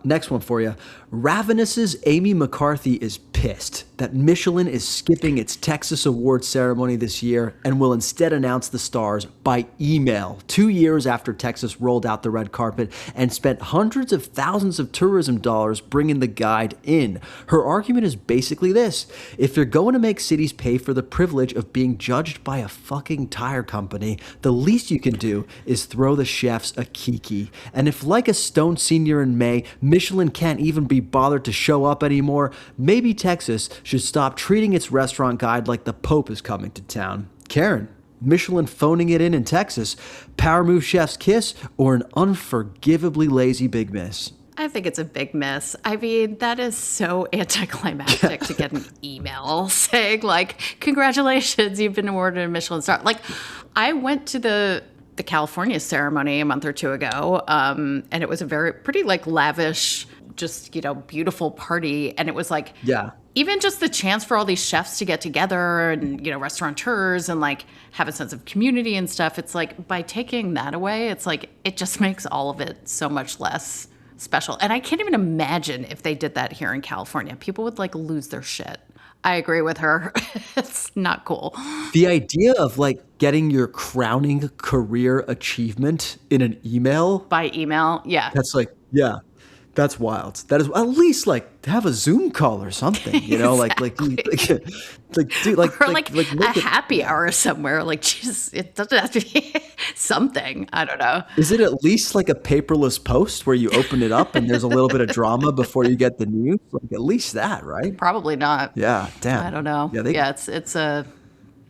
Next one for you. Ravenous's Amy McCarthy is pissed that Michelin is skipping its Texas Awards ceremony this year and will instead announce the stars by email 2 years after Texas rolled out the red carpet and spent hundreds of thousands of tourism dollars bringing the guide in. Her argument is basically this: if you're going to make cities pay for the privilege of being judged by a fucking tire company, the least you can do is throw the chefs a kiki. And if, like a Stone senior in May, Michelin can't even be bothered to show up anymore, maybe Texas should stop treating its restaurant guide like the Pope is coming to town. Karen, Michelin phoning it in Texas, power move chef's kiss, or an unforgivably lazy big miss? I think it's a big miss. I mean, that is so anticlimactic to get an email saying like, congratulations, you've been awarded a Michelin star. Like, I went to the California ceremony a month or two ago, and it was a pretty like lavish, just, beautiful party. And it was like, Yeah. even just the chance for all these chefs to get together and, restaurateurs and like have a sense of community and stuff. It's like, by taking that away, it's like, it just makes all of it so much less special. And I can't even imagine if they did that here in California. People would like lose their shit. I agree with her. It's not cool. The idea of like getting your crowning career achievement in an email, By email, yeah. that's like, yeah, that's wild. That is, at least like have a Zoom call or something, dude, Or like a make it. happy hour somewhere. Like, Jesus, it doesn't have to be something. I don't know. Is it at least like a paperless post where you open it up and there's a little bit of drama before you get the news? Like at least that, right? Probably not. Yeah, damn. I don't know. Yeah, It's a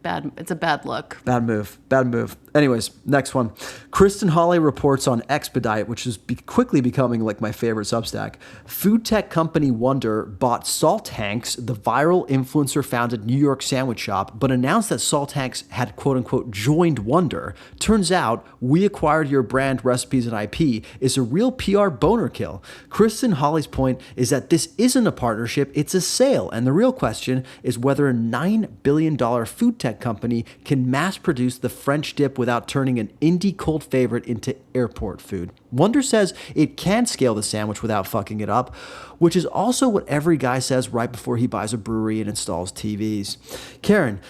bad look. Bad move. Anyways, next one. Kristen Hawley reports on Expedite, which is quickly becoming like my favorite Substack. Food tech company Wonder bought Salt Hanks, the viral influencer-founded New York sandwich shop, but announced that Salt Hanks had quote-unquote joined Wonder. Turns out, we acquired your brand, recipes, and IP is a real PR boner kill. Kristen Hawley's point is that this isn't a partnership, it's a sale, and the real question is whether a $9 billion food tech company can mass-produce the French dip without turning an indie cult favorite into airport food. Wonder says it can scale the sandwich without fucking it up, which is also what every guy says right before he buys a brewery and installs TVs. Karen,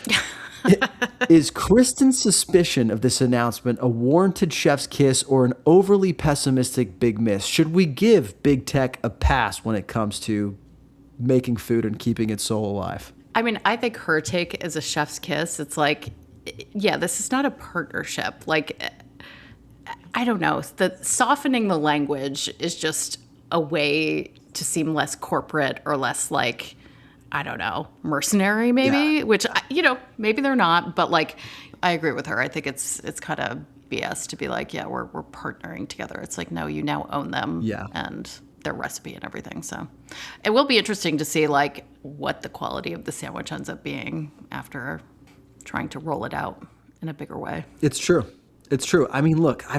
is Kristen's suspicion of this announcement a warranted chef's kiss or an overly pessimistic big miss? Should we give big tech a pass when it comes to making food and keeping its soul alive? I mean, I think her take is a chef's kiss. It's like, yeah, this is not a partnership. Like, I don't know. Softening the language is just a way to seem less corporate or less like, I don't know, mercenary maybe, which, maybe they're not. But like, I agree with her. I think it's kind of BS to be like, yeah, we're partnering together. It's like, no, you now own them. Yeah. And their recipe and everything. So it will be interesting to see like what the quality of the sandwich ends up being after trying to roll it out in a bigger way. It's true. I mean, look, I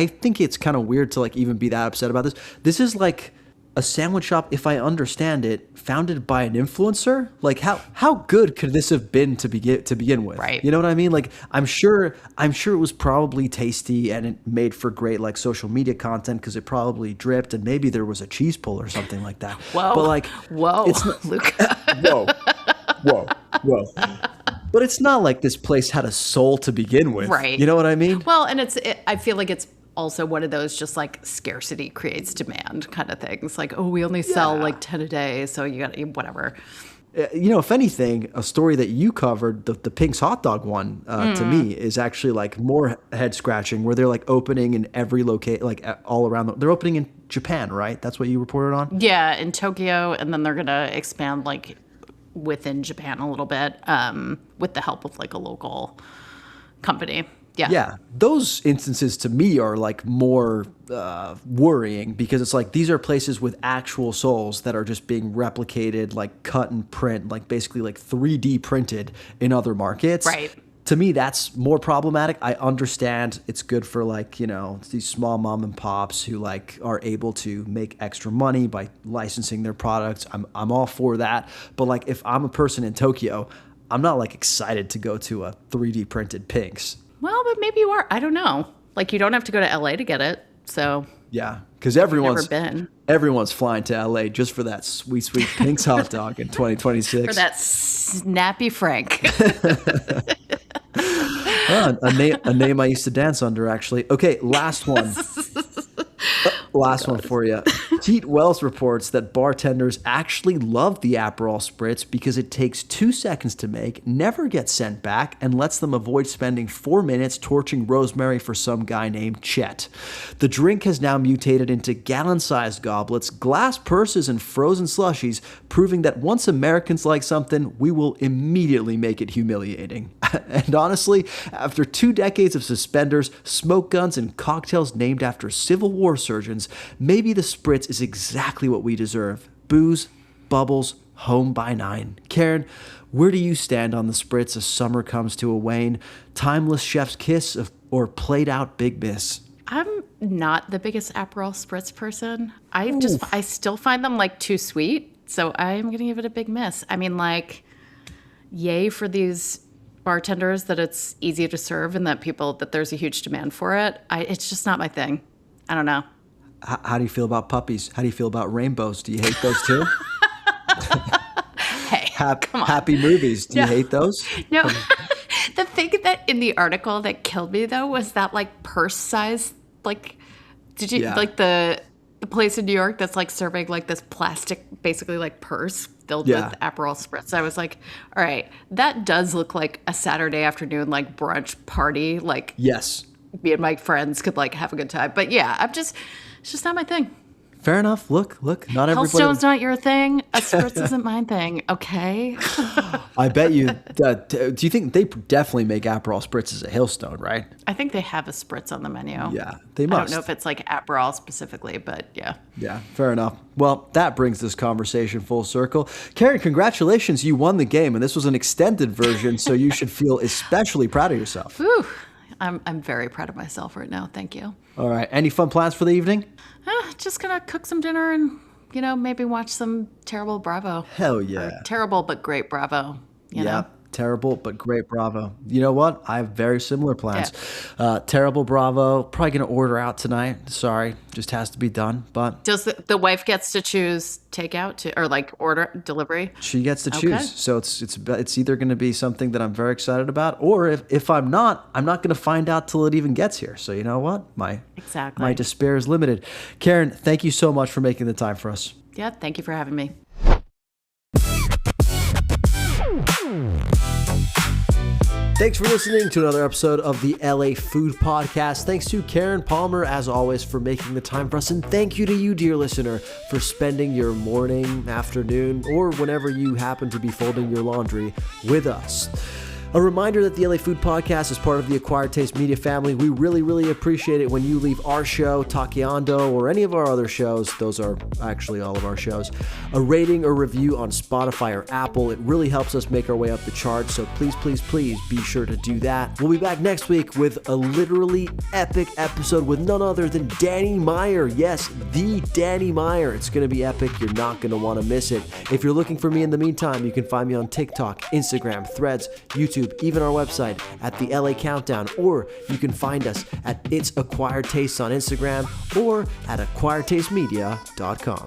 think it's kind of weird to like even be that upset about this. This is like a sandwich shop, if I understand it, founded by an influencer. Like how good could this have been to begin with? Right. You know what I mean? Like I'm sure it was probably tasty and it made for great like social media content because it probably dripped and maybe there was a cheese pull or something like that. Whoa. But like, whoa, it's not, Luca. whoa. But it's not like this place had a soul to begin with. Right. You know what I mean? Well, and I feel like it's also one of those just like scarcity creates demand kind of things. Like, oh, we only sell like 10 a day, so you got whatever. You know, if anything, a story that you covered, the Pink's hot dog one, to me is actually like more head scratching, where they're like opening in every location, like all around. They're opening in Japan, right? That's what you reported on? Yeah, in Tokyo, and then they're gonna expand like within Japan a little bit, with the help of like a local company. Yeah, those instances to me are like more worrying because it's like these are places with actual souls that are just being replicated, like cut and print, like basically like 3D printed in other markets. Right. To me, that's more problematic. I understand it's good for like, you know, these small mom and pops who like are able to make extra money by licensing their products. I'm all for that. But like if I'm a person in Tokyo, I'm not like excited to go to a 3D printed Pink's. Well, but maybe you are. I don't know. Like, you don't have to go to LA to get it. So yeah, because everyone's flying to LA just for that sweet Pink's hot dog in 2026. For that snappy Frank. A name I used to dance under, actually. Okay, last one. Last one for you. Pete Wells reports that bartenders actually love the Aperol Spritz because it takes 2 seconds to make, never gets sent back, and lets them avoid spending 4 minutes torching rosemary for some guy named Chet. The drink has now mutated into gallon-sized goblets, glass purses, and frozen slushies, proving that once Americans like something, we will immediately make it humiliating. And honestly, after 2 decades of suspenders, smoke guns, and cocktails named after Civil War surgeons, maybe the Spritz is exactly what we deserve. Booze, bubbles, home by 9. Karen, where do you stand on the Spritz as summer comes to a wane? Timeless chef's kiss or played out big miss? I'm not the biggest Aperol Spritz person. I still find them like too sweet. So I'm going to give it a big miss. I mean, like, yay for these bartenders that it's easy to serve and that there's a huge demand for it. It's just not my thing. I don't know. How do you feel about puppies? How do you feel about rainbows? Do you hate those too? Hey, come on. Happy movies. Do you hate those? No. The thing that in the article that killed me though was that like purse size, like, did you like the place in New York that's like serving like this plastic, basically like purse filled with Aperol Spritz. I was like, all right, that does look like a Saturday afternoon like brunch party. Like, yes, me and my friends could like have a good time. But yeah, it's just not my thing. Fair enough. Look, not everybody. Hillstone's not your thing. A Spritz isn't my thing. Okay. I bet you. Do you think they definitely make Aperol Spritzes at Hillstone, right? I think they have a Spritz on the menu. Yeah, they must. I don't know if it's like Aperol specifically, but yeah. Yeah, fair enough. Well, that brings this conversation full circle. Karen, congratulations. You won the game, and this was an extended version, so you should feel especially proud of yourself. Whew. I'm very proud of myself right now. Thank you. All right. Any fun plans for the evening? Just gonna cook some dinner and, maybe watch some terrible Bravo. Hell yeah. Or terrible but great Bravo. You know? Terrible but great Bravo. You know what? I have very similar plans. Yeah. Terrible Bravo. Probably going to order out tonight. Sorry. Just has to be done. But does the wife gets to choose takeout or like order delivery? She gets to choose. Okay. So it's either going to be something that I'm very excited about, or if I'm not going to find out till it even gets here. So you know what? My despair is limited. Karen, thank you so much for making the time for us. Yeah. Thank you for having me. Thanks for listening to another episode of the LA Food Podcast. Thanks to Karen Palmer, as always, for making the time for us. And thank you to you, dear listener, for spending your morning, afternoon, or whenever you happen to be folding your laundry with us. A reminder that the LA Food Podcast is part of the Acquired Taste Media family. We really appreciate it when you leave our show, Taekwondo, or any of our other shows, those are actually all of our shows, a rating or review on Spotify or Apple. It really helps us make our way up the charts, so please be sure to do that. We'll be back next week with a literally epic episode with none other than Danny Meyer. Yes, the Danny Meyer. It's going to be epic. You're not going to want to miss it. If you're looking for me in the meantime, you can find me on TikTok, Instagram, Threads, YouTube, even our website at the LA Countdown, or you can find us at It's Acquired Tastes on Instagram or at acquiredtastemedia.com.